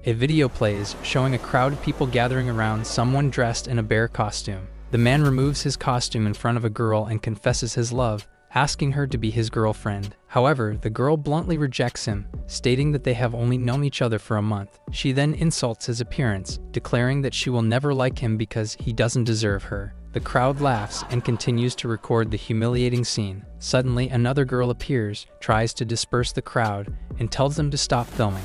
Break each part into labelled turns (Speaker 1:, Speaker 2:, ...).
Speaker 1: A video plays, showing a crowd of people gathering around someone dressed in a bear costume. The man removes his costume in front of a girl and confesses his love, asking her to be his girlfriend. However, the girl bluntly rejects him, stating that they have only known each other for a month. She then insults his appearance, declaring that she will never like him because he doesn't deserve her. The crowd laughs and continues to record the humiliating scene. Suddenly, another girl appears, tries to disperse the crowd, and tells them to stop filming.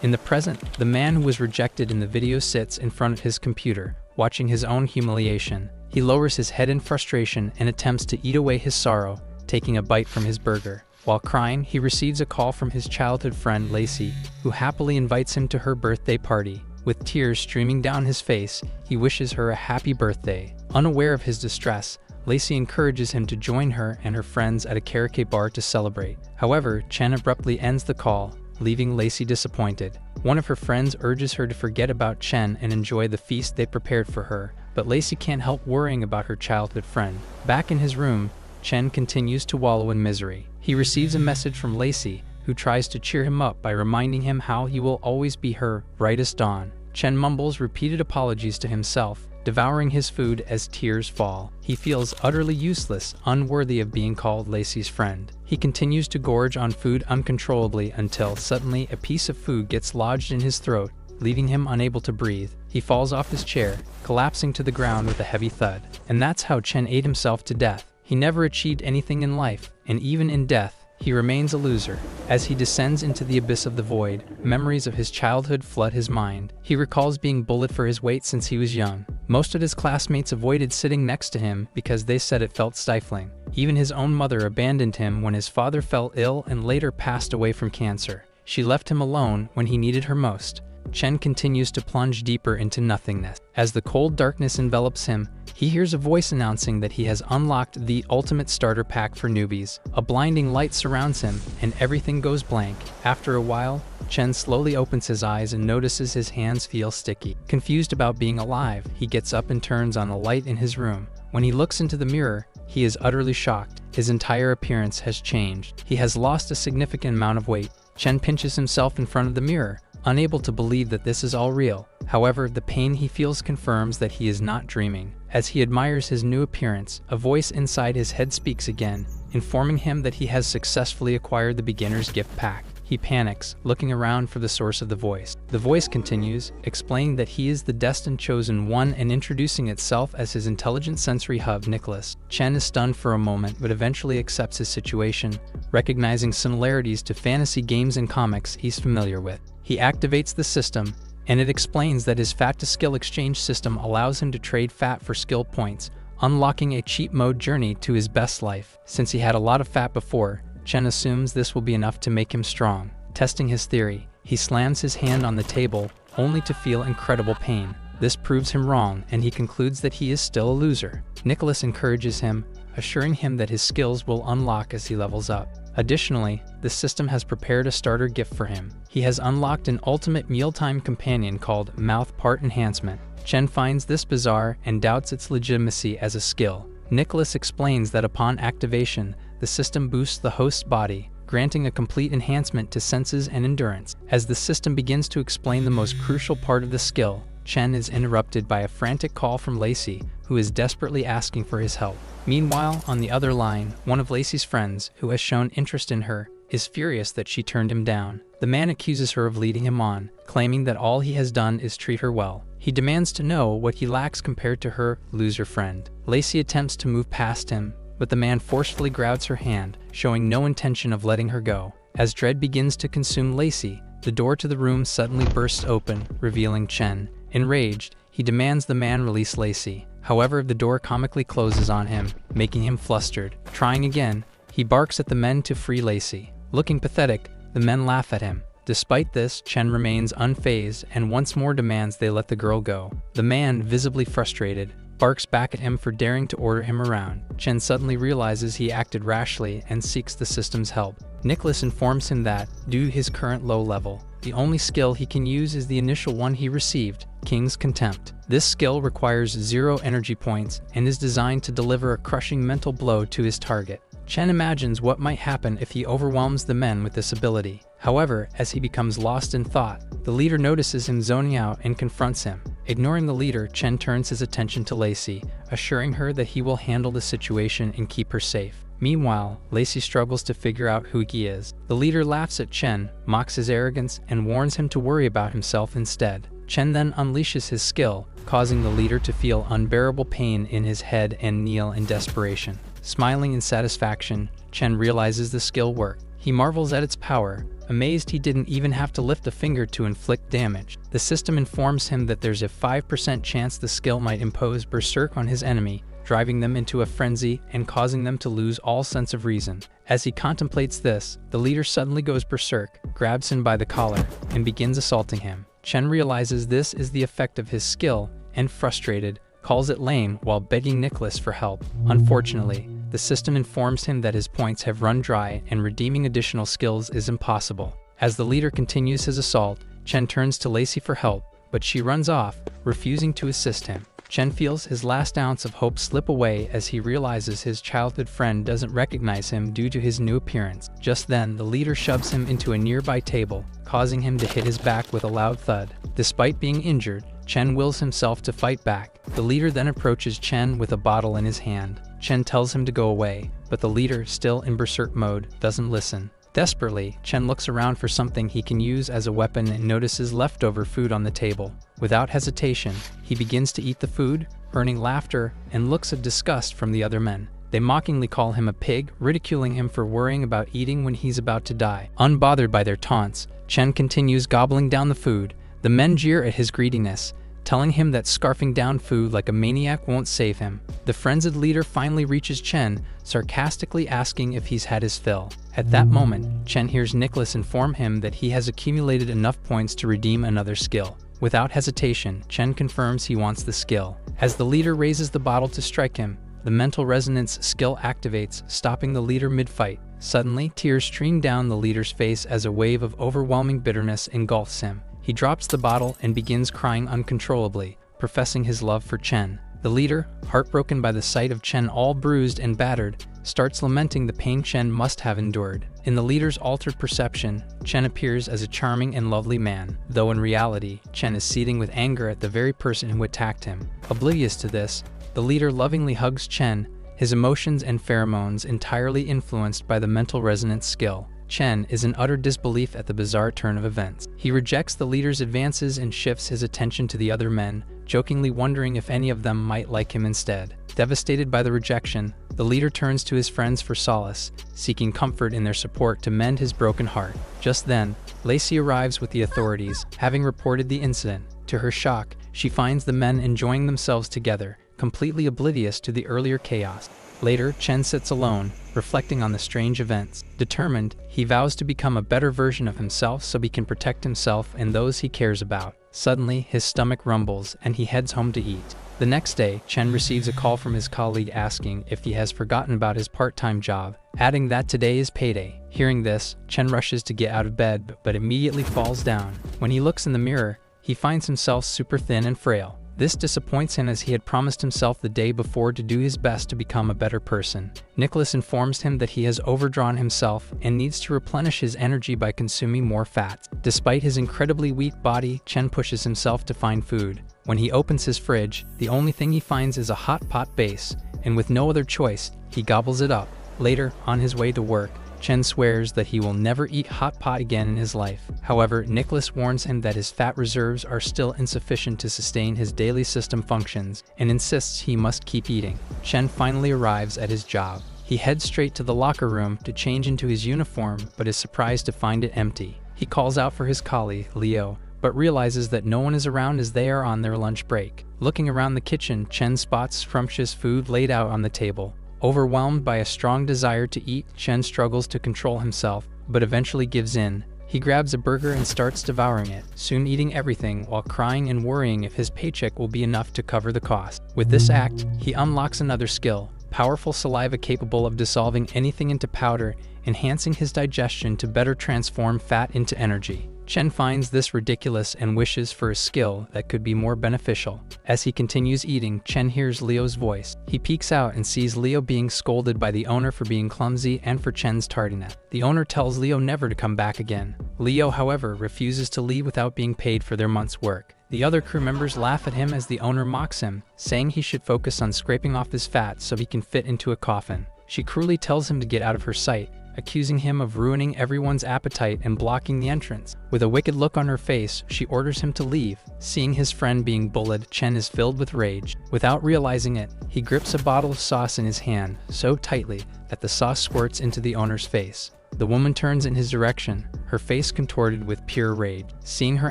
Speaker 1: In the present, the man who was rejected in the video sits in front of his computer, watching his own humiliation. He lowers his head in frustration and attempts to eat away his sorrow, taking a bite from his burger. While crying, he receives a call from his childhood friend Lacy, who happily invites him to her birthday party. With tears streaming down his face, he wishes her a happy birthday. Unaware of his distress, Lacy encourages him to join her and her friends at a karaoke bar to celebrate. However, Chen abruptly ends the call, leaving Lacy disappointed. One of her friends urges her to forget about Chen and enjoy the feast they prepared for her, but Lacy can't help worrying about her childhood friend. Back in his room, Chen continues to wallow in misery. He receives a message from Lacy, who tries to cheer him up by reminding him how he will always be her brightest dawn. Chen mumbles repeated apologies to himself, devouring his food as tears fall. He feels utterly useless, unworthy of being called Lacy's friend. He continues to gorge on food uncontrollably until suddenly a piece of food gets lodged in his throat, leaving him unable to breathe. He falls off his chair, collapsing to the ground with a heavy thud. And that's how Chen ate himself to death. He never achieved anything in life, and even in death, he remains a loser. As he descends into the abyss of the void, memories of his childhood flood his mind. He recalls being bullied for his weight since he was young. Most of his classmates avoided sitting next to him because they said it felt stifling. Even his own mother abandoned him when his father fell ill and later passed away from cancer. She left him alone when he needed her most. Chen continues to plunge deeper into nothingness. As the cold darkness envelops him, he hears a voice announcing that he has unlocked the ultimate starter pack for newbies. A blinding light surrounds him, and everything goes blank. After a while, Chen slowly opens his eyes and notices his hands feel sticky. Confused about being alive, he gets up and turns on the light in his room. When he looks into the mirror, he is utterly shocked. His entire appearance has changed. He has lost a significant amount of weight. Chen pinches himself in front of the mirror, unable to believe that this is all real. However, the pain he feels confirms that he is not dreaming. As he admires his new appearance, a voice inside his head speaks again, informing him that he has successfully acquired the beginner's gift pack. He panics, looking around for the source of the voice. The voice continues, explaining that he is the destined chosen one and introducing itself as his intelligent sensory hub, Nicholas. Chen is stunned for a moment but eventually accepts his situation, recognizing similarities to fantasy games and comics he's familiar with. He activates the system, and it explains that his fat-to-skill exchange system allows him to trade fat for skill points, unlocking a cheat mode journey to his best life. Since he had a lot of fat before, Chen assumes this will be enough to make him strong. Testing his theory, he slams his hand on the table, only to feel incredible pain. This proves him wrong, and he concludes that he is still a loser. Nicholas encourages him, assuring him that his skills will unlock as he levels up. Additionally, the system has prepared a starter gift for him. He has unlocked an ultimate mealtime companion called Mouth Part Enhancement. Chen finds this bizarre and doubts its legitimacy as a skill. Nicholas explains that upon activation, the system boosts the host's body, granting a complete enhancement to senses and endurance. As the system begins to explain the most crucial part of the skill, Chen is interrupted by a frantic call from Lacy, who is desperately asking for his help. Meanwhile, on the other line, one of Lacy's friends, who has shown interest in her, is furious that she turned him down. The man accuses her of leading him on, claiming that all he has done is treat her well. He demands to know what he lacks compared to her loser friend. Lacy attempts to move past him, but the man forcefully grabs her hand, showing no intention of letting her go. As dread begins to consume Lacy, the door to the room suddenly bursts open, revealing Chen. Enraged, he demands the man release Lacy. However, the door comically closes on him, making him flustered. Trying again, he barks at the men to free Lacy. Looking pathetic, the men laugh at him. Despite this, Chen remains unfazed and once more demands they let the girl go. The man, visibly frustrated, barks back at him for daring to order him around. Chen suddenly realizes he acted rashly and seeks the system's help. Nicholas informs him that, due to his current low level, the only skill he can use is the initial one he received, King's Contempt. This skill requires 0 energy points and is designed to deliver a crushing mental blow to his target. Chen imagines what might happen if he overwhelms the men with this ability. However, as he becomes lost in thought, the leader notices him zoning out and confronts him. Ignoring the leader, Chen turns his attention to Lacy, assuring her that he will handle the situation and keep her safe. Meanwhile, Lacy struggles to figure out who he is. The leader laughs at Chen, mocks his arrogance, and warns him to worry about himself instead. Chen then unleashes his skill, causing the leader to feel unbearable pain in his head and kneel in desperation. Smiling in satisfaction, Chen realizes the skill worked. He marvels at its power, amazed he didn't even have to lift a finger to inflict damage. The system informs him that there's a 5% chance the skill might impose berserk on his enemy, driving them into a frenzy and causing them to lose all sense of reason. As he contemplates this, the leader suddenly goes berserk, grabs him by the collar, and begins assaulting him. Chen realizes this is the effect of his skill, and frustrated, calls it lame while begging Nicholas for help. Unfortunately, the system informs him that his points have run dry and redeeming additional skills is impossible. As the leader continues his assault, Chen turns to Lacy for help, but she runs off, refusing to assist him. Chen feels his last ounce of hope slip away as he realizes his childhood friend doesn't recognize him due to his new appearance. Just then, the leader shoves him into a nearby table, causing him to hit his back with a loud thud. Despite being injured, Chen wills himself to fight back. The leader then approaches Chen with a bottle in his hand. Chen tells him to go away, but the leader, still in berserk mode, doesn't listen. Desperately, Chen looks around for something he can use as a weapon and notices leftover food on the table. Without hesitation, he begins to eat the food, earning laughter and looks of disgust from the other men. They mockingly call him a pig, ridiculing him for worrying about eating when he's about to die. Unbothered by their taunts, Chen continues gobbling down the food. The men jeer at his greediness, telling him that scarfing down food like a maniac won't save him. The frenzied leader finally reaches Chen, sarcastically asking if he's had his fill. At that moment, Chen hears Nicholas inform him that he has accumulated enough points to redeem another skill. Without hesitation, Chen confirms he wants the skill. As the leader raises the bottle to strike him, the mental resonance skill activates, stopping the leader mid-fight. Suddenly, tears stream down the leader's face as a wave of overwhelming bitterness engulfs him. He drops the bottle and begins crying uncontrollably, professing his love for Chen. The leader, heartbroken by the sight of Chen all bruised and battered, starts lamenting the pain Chen must have endured. In the leader's altered perception, Chen appears as a charming and lovely man, though in reality, Chen is seething with anger at the very person who attacked him. Oblivious to this, the leader lovingly hugs Chen, his emotions and pheromones entirely influenced by the mental resonance skill. Chen is in utter disbelief at the bizarre turn of events. He rejects the leader's advances and shifts his attention to the other men, jokingly wondering if any of them might like him instead. Devastated by the rejection, the leader turns to his friends for solace, seeking comfort in their support to mend his broken heart. Just then, Lacy arrives with the authorities, having reported the incident. To her shock, she finds the men enjoying themselves together, completely oblivious to the earlier chaos. Later, Chen sits alone, reflecting on the strange events. Determined, he vows to become a better version of himself so he can protect himself and those he cares about. Suddenly, his stomach rumbles and he heads home to eat. The next day, Chen receives a call from his colleague asking if he has forgotten about his part-time job, adding that today is payday. Hearing this, Chen rushes to get out of bed but immediately falls down. When he looks in the mirror, he finds himself super thin and frail. This disappoints him as he had promised himself the day before to do his best to become a better person. Nicholas informs him that he has overdrawn himself and needs to replenish his energy by consuming more fats. Despite his incredibly weak body, Chen pushes himself to find food. When he opens his fridge, the only thing he finds is a hot pot base, and with no other choice, he gobbles it up. Later, on his way to work, Chen swears that he will never eat hot pot again in his life. However, Nicholas warns him that his fat reserves are still insufficient to sustain his daily system functions and insists he must keep eating. Chen finally arrives at his job. He heads straight to the locker room to change into his uniform but is surprised to find it empty. He calls out for his colleague, Leo, but realizes that no one is around as they are on their lunch break. Looking around the kitchen, Chen spots scrumptious food laid out on the table. Overwhelmed by a strong desire to eat, Chen struggles to control himself, but eventually gives in. He grabs a burger and starts devouring it, soon eating everything while crying and worrying if his paycheck will be enough to cover the cost. With this act, he unlocks another skill, powerful saliva capable of dissolving anything into powder, enhancing his digestion to better transform fat into energy. Chen finds this ridiculous and wishes for a skill that could be more beneficial. As he continues eating, Chen hears Leo's voice. He peeks out and sees Leo being scolded by the owner for being clumsy and for Chen's tardiness. The owner tells Leo never to come back again. Leo, however, refuses to leave without being paid for their month's work. The other crew members laugh at him as the owner mocks him, saying he should focus on scraping off his fat so he can fit into a coffin. She cruelly tells him to get out of her sight, accusing him of ruining everyone's appetite and blocking the entrance. With a wicked look on her face, she orders him to leave. Seeing his friend being bullied, Chen is filled with rage. Without realizing it, he grips a bottle of sauce in his hand so tightly that the sauce squirts into the owner's face. The woman turns in his direction, her face contorted with pure rage. Seeing her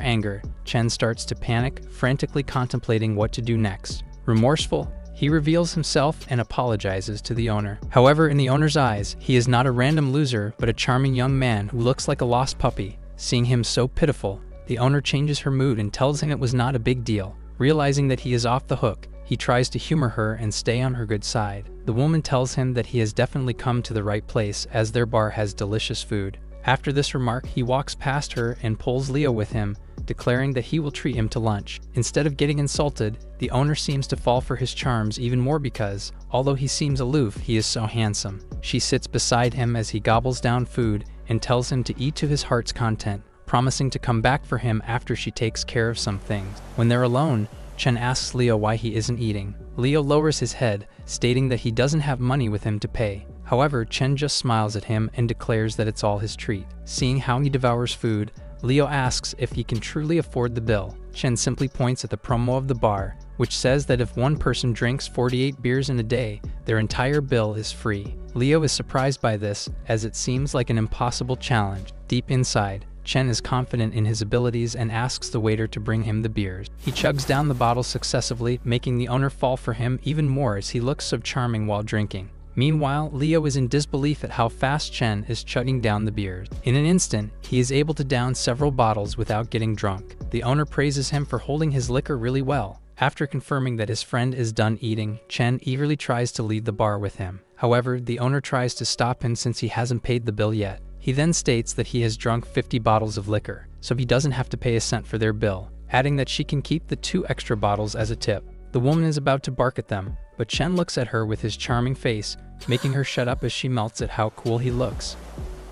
Speaker 1: anger, Chen starts to panic, frantically contemplating what to do next. Remorseful, he reveals himself and apologizes to the owner. However, in the owner's eyes, he is not a random loser, but a charming young man who looks like a lost puppy. Seeing him so pitiful, the owner changes her mood and tells him it was not a big deal. Realizing that he is off the hook, he tries to humor her and stay on her good side. The woman tells him that he has definitely come to the right place as their bar has delicious food. After this remark, he walks past her and pulls Leo with him, declaring that he will treat him to lunch. Instead of getting insulted, the owner seems to fall for his charms even more because, although he seems aloof, he is so handsome. She sits beside him as he gobbles down food and tells him to eat to his heart's content, promising to come back for him after she takes care of some things. When they're alone, Chen asks Leo why he isn't eating. Leo lowers his head, stating that he doesn't have money with him to pay. However, Chen just smiles at him and declares that it's all his treat. Seeing how he devours food, Leo asks if he can truly afford the bill. Chen simply points at the promo of the bar, which says that if one person drinks 48 beers in a day, their entire bill is free. Leo is surprised by this, as it seems like an impossible challenge. Deep inside, Chen is confident in his abilities and asks the waiter to bring him the beers. He chugs down the bottles successively, making the owner fall for him even more as he looks so charming while drinking. Meanwhile, Leo is in disbelief at how fast Chen is chugging down the beers. In an instant, he is able to down several bottles without getting drunk. The owner praises him for holding his liquor really well. After confirming that his friend is done eating, Chen eagerly tries to leave the bar with him. However, the owner tries to stop him since he hasn't paid the bill yet. He then states that he has drunk 50 bottles of liquor, so he doesn't have to pay a cent for their bill, adding that she can keep the 2 extra bottles as a tip. The woman is about to bark at them, but Chen looks at her with his charming face, making her shut up as she melts at how cool he looks.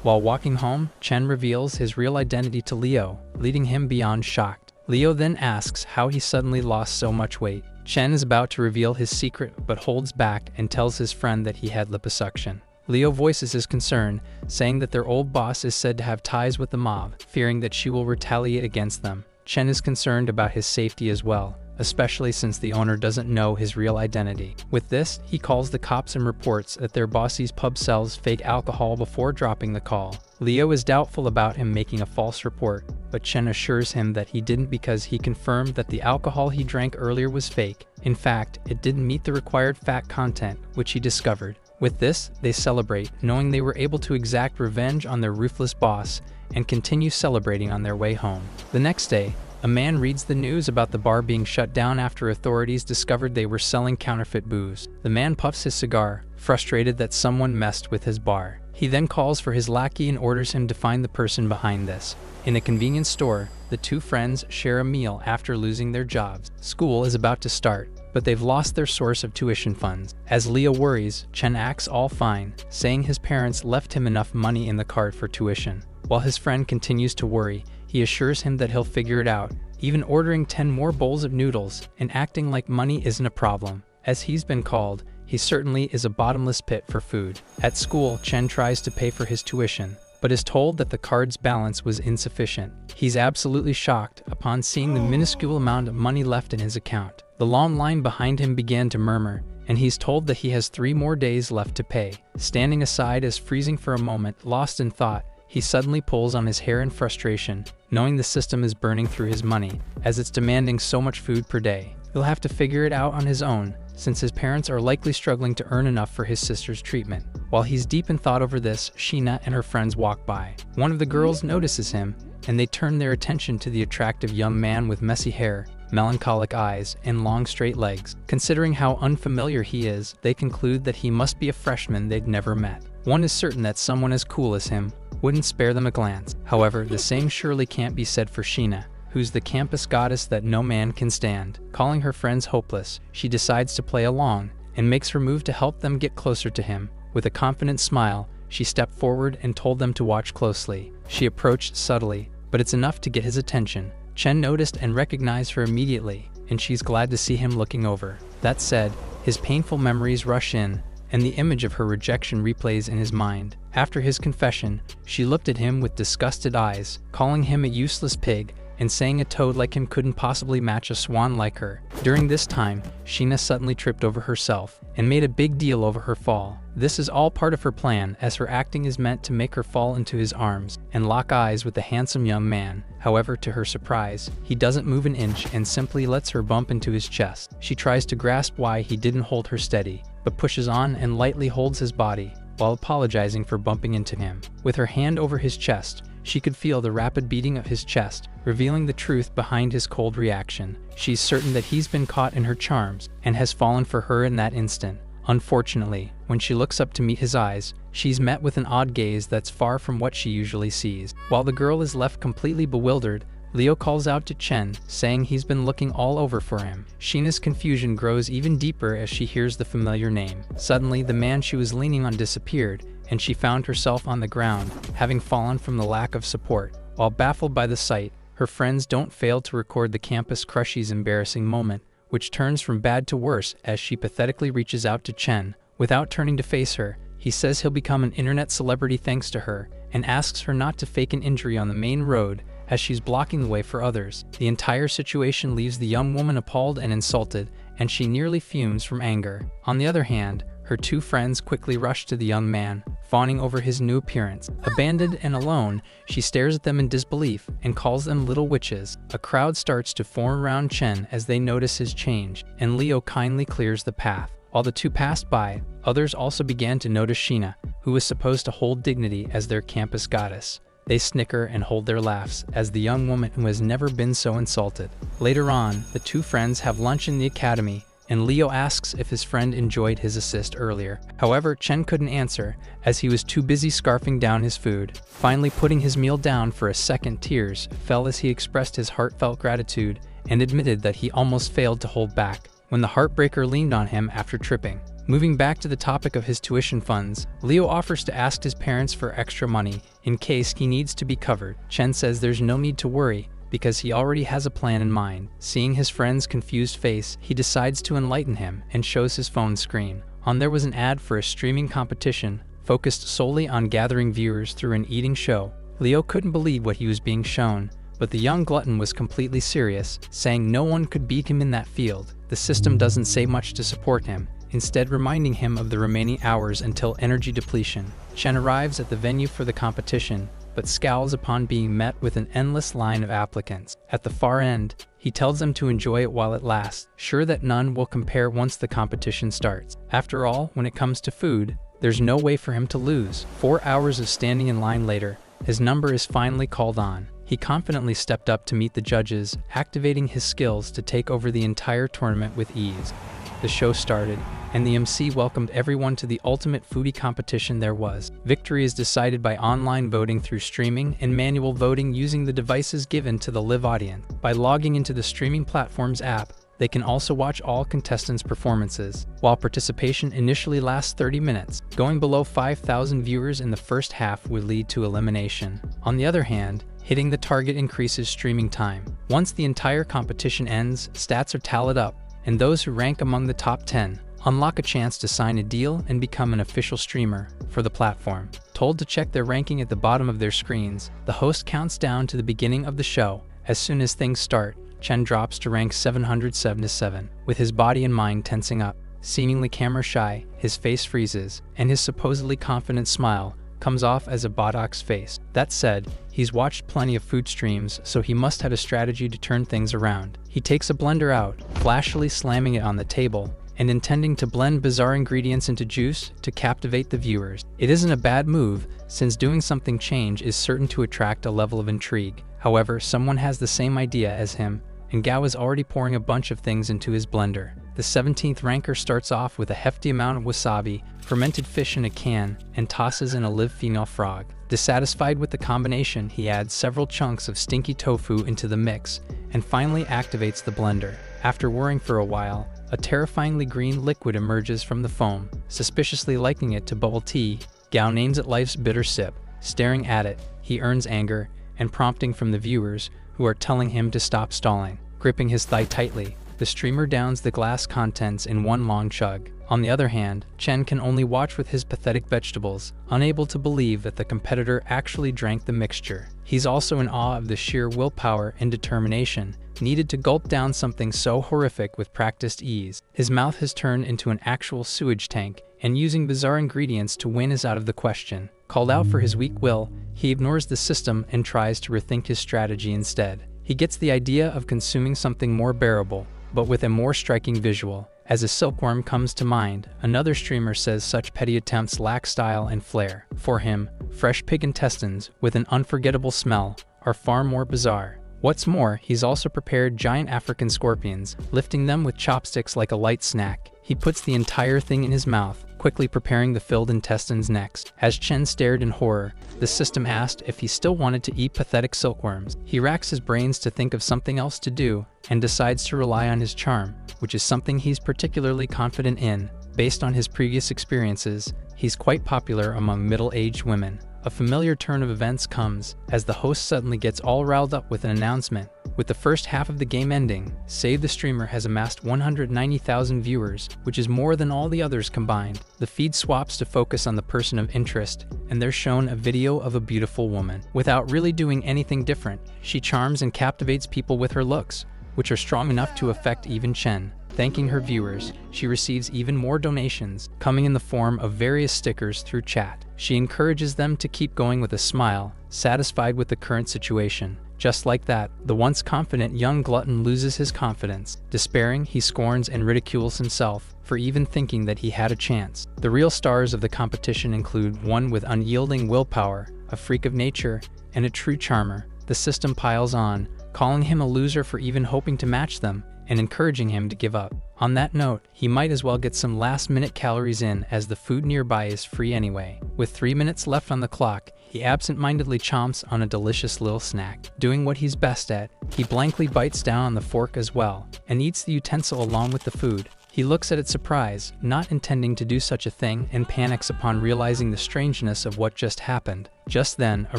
Speaker 1: While walking home, Chen reveals his real identity to Leo, leaving him beyond shocked. Leo then asks how he suddenly lost so much weight. Chen is about to reveal his secret but holds back and tells his friend that he had liposuction. Leo voices his concern, saying that their old boss is said to have ties with the mob, fearing that she will retaliate against them. Chen is concerned about his safety as well, especially since the owner doesn't know his real identity. With this, he calls the cops and reports that their boss's pub sells fake alcohol before dropping the call. Leo is doubtful about him making a false report, but Chen assures him that he didn't because he confirmed that the alcohol he drank earlier was fake. In fact, it didn't meet the required fat content, which he discovered. With this, they celebrate, knowing they were able to exact revenge on their ruthless boss, and continue celebrating on their way home. The next day, a man reads the news about the bar being shut down after authorities discovered they were selling counterfeit booze. The man puffs his cigar, frustrated that someone messed with his bar. He then calls for his lackey and orders him to find the person behind this. In a convenience store, the 2 friends share a meal after losing their jobs. School is about to start, but they've lost their source of tuition funds. As Leo worries, Chen acts all fine, saying his parents left him enough money in the card for tuition. While his friend continues to worry, he assures him that he'll figure it out, even ordering 10 more bowls of noodles and acting like money isn't a problem. As he's been called, he certainly is a bottomless pit for food. At school, Chen tries to pay for his tuition, but is told that the card's balance was insufficient. He's absolutely shocked upon seeing the minuscule amount of money left in his account. The long line behind him began to murmur, and he's told that he has 3 more days left to pay. Standing aside as freezing for a moment, lost in thought, he suddenly pulls on his hair in frustration, knowing the system is burning through his money, as it's demanding so much food per day. He'll have to figure it out on his own, since his parents are likely struggling to earn enough for his sister's treatment. While he's deep in thought over this, Sheena and her friends walk by. One of the girls notices him, and they turn their attention to the attractive young man with messy hair, melancholic eyes, and long straight legs. Considering how unfamiliar he is, they conclude that he must be a freshman they'd never met. One is certain that someone as cool as him wouldn't spare them a glance. However, the same surely can't be said for Sheena, who's the campus goddess that no man can stand. Calling her friends hopeless, she decides to play along and makes her move to help them get closer to him. With a confident smile, she stepped forward and told them to watch closely. She approached subtly, but it's enough to get his attention. Chen noticed and recognized her immediately, and she's glad to see him looking over. That said, his painful memories rush in, and the image of her rejection replays in his mind. After his confession, she looked at him with disgusted eyes, calling him a useless pig, and saying a toad like him couldn't possibly match a swan like her. During this time, Sheena suddenly tripped over herself and made a big deal over her fall. This is all part of her plan, as her acting is meant to make her fall into his arms and lock eyes with the handsome young man. However, to her surprise, he doesn't move an inch and simply lets her bump into his chest. She tries to grasp why he didn't hold her steady, but pushes on and lightly holds his body, while apologizing for bumping into him. With her hand over his chest, she could feel the rapid beating of his chest, revealing the truth behind his cold reaction. She's certain that he's been caught in her charms and has fallen for her in that instant. Unfortunately, when she looks up to meet his eyes, she's met with an odd gaze that's far from what she usually sees. While the girl is left completely bewildered, Leo calls out to Chen, saying he's been looking all over for him. Sheena's confusion grows even deeper as she hears the familiar name. Suddenly, the man she was leaning on disappeared, and she found herself on the ground, having fallen from the lack of support. While baffled by the sight, her friends don't fail to record the campus crushie's embarrassing moment, which turns from bad to worse as she pathetically reaches out to Chen. Without turning to face her, he says he'll become an internet celebrity thanks to her, and asks her not to fake an injury on the main road, as she's blocking the way for others. The entire situation leaves the young woman appalled and insulted, and she nearly fumes from anger. On the other hand, her two friends quickly rush to the young man, fawning over his new appearance. Abandoned and alone, she stares at them in disbelief and calls them little witches. A crowd starts to form around Chen as they notice his change, and Leo kindly clears the path. While the two passed by, others also began to notice Sheena, who was supposed to hold dignity as their campus goddess. They snicker and hold their laughs as the young woman who has never been so insulted. Later on, the two friends have lunch in the academy, and Leo asks if his friend enjoyed his assist earlier. However, Chen couldn't answer, as he was too busy scarfing down his food. Finally putting his meal down for a second, tears fell as he expressed his heartfelt gratitude and admitted that he almost failed to hold back when the heartbreaker leaned on him after tripping. Moving back to the topic of his tuition funds, Leo offers to ask his parents for extra money in case he needs to be covered. Chen says there's no need to worry, because he already has a plan in mind. Seeing his friend's confused face, he decides to enlighten him and shows his phone screen. On there was an ad for a streaming competition focused solely on gathering viewers through an eating show. Leo couldn't believe what he was being shown, but the young glutton was completely serious, saying no one could beat him in that field. The system doesn't say much to support him, instead reminding him of the remaining hours until energy depletion. Chen arrives at the venue for the competition, but scowls upon being met with an endless line of applicants. At the far end, he tells them to enjoy it while it lasts, sure that none will compare once the competition starts. After all, when it comes to food, there's no way for him to lose. 4 hours of standing in line later, his number is finally called on. He confidently stepped up to meet the judges, activating his skills to take over the entire tournament with ease. The show started, and the MC welcomed everyone to the ultimate foodie competition there was. Victory is decided by online voting through streaming and manual voting using the devices given to the live audience. By logging into the streaming platform's app, they can also watch all contestants' performances. While participation initially lasts 30 minutes, going below 5,000 viewers in the first half would lead to elimination. On the other hand, hitting the target increases streaming time. Once the entire competition ends, stats are tallied up, and those who rank among the top 10 unlock a chance to sign a deal and become an official streamer for the platform. Told to check their ranking at the bottom of their screens, the host counts down to the beginning of the show. As soon as things start, Chen drops to rank 777, with his body and mind tensing up. Seemingly camera shy, his face freezes, and his supposedly confident smile comes off as a Bodok's face. That said, he's watched plenty of food streams, so he must have a strategy to turn things around. He takes a blender out, flashily slamming it on the table, and intending to blend bizarre ingredients into juice to captivate the viewers. It isn't a bad move, since doing something change is certain to attract a level of intrigue. However, someone has the same idea as him, and Gao is already pouring a bunch of things into his blender. The 17th ranker starts off with a hefty amount of wasabi, fermented fish in a can, and tosses in a live female frog. Dissatisfied with the combination, he adds several chunks of stinky tofu into the mix, and finally activates the blender. After whirring for a while, a terrifyingly green liquid emerges from the foam. Suspiciously likening it to bubble tea, Gao names it life's bitter sip. Staring at it, he earns anger and prompting from the viewers, who are telling him to stop stalling. Gripping his thigh tightly, the streamer downs the glass contents in one long chug. On the other hand, Chen can only watch with his pathetic vegetables, unable to believe that the competitor actually drank the mixture. He's also in awe of the sheer willpower and determination needed to gulp down something so horrific with practiced ease. His mouth has turned into an actual sewage tank, and using bizarre ingredients to win is out of the question. Called out for his weak will, he ignores the system and tries to rethink his strategy instead. He gets the idea of consuming something more bearable, but with a more striking visual. As a silkworm comes to mind, another streamer says such petty attempts lack style and flair. For him, fresh pig intestines, with an unforgettable smell, are far more bizarre. What's more, he's also prepared giant African scorpions, lifting them with chopsticks like a light snack. He puts the entire thing in his mouth, quickly preparing the filled intestines next. As Chen stared in horror, the system asked if he still wanted to eat pathetic silkworms. He racks his brains to think of something else to do, and decides to rely on his charm, which is something he's particularly confident in. Based on his previous experiences, he's quite popular among middle-aged women. A familiar turn of events comes, as the host suddenly gets all riled up with an announcement. With the first half of the game ending, Save the Streamer has amassed 190,000 viewers, which is more than all the others combined. The feed swaps to focus on the person of interest, and they're shown a video of a beautiful woman. Without really doing anything different, she charms and captivates people with her looks, which are strong enough to affect even Chen. Thanking her viewers, she receives even more donations, coming in the form of various stickers through chat. She encourages them to keep going with a smile, satisfied with the current situation. Just like that, the once confident young glutton loses his confidence. Despairing, he scorns and ridicules himself for even thinking that he had a chance. The real stars of the competition include one with unyielding willpower, a freak of nature, and a true charmer. The system piles on, calling him a loser for even hoping to match them, and encouraging him to give up. On that note, he might as well get some last-minute calories in, as the food nearby is free anyway. With 3 minutes left on the clock, he absent-mindedly chomps on a delicious little snack. Doing what he's best at, he blankly bites down on the fork as well, and eats the utensil along with the food. He looks at it surprised, not intending to do such a thing, and panics upon realizing the strangeness of what just happened. Just then, a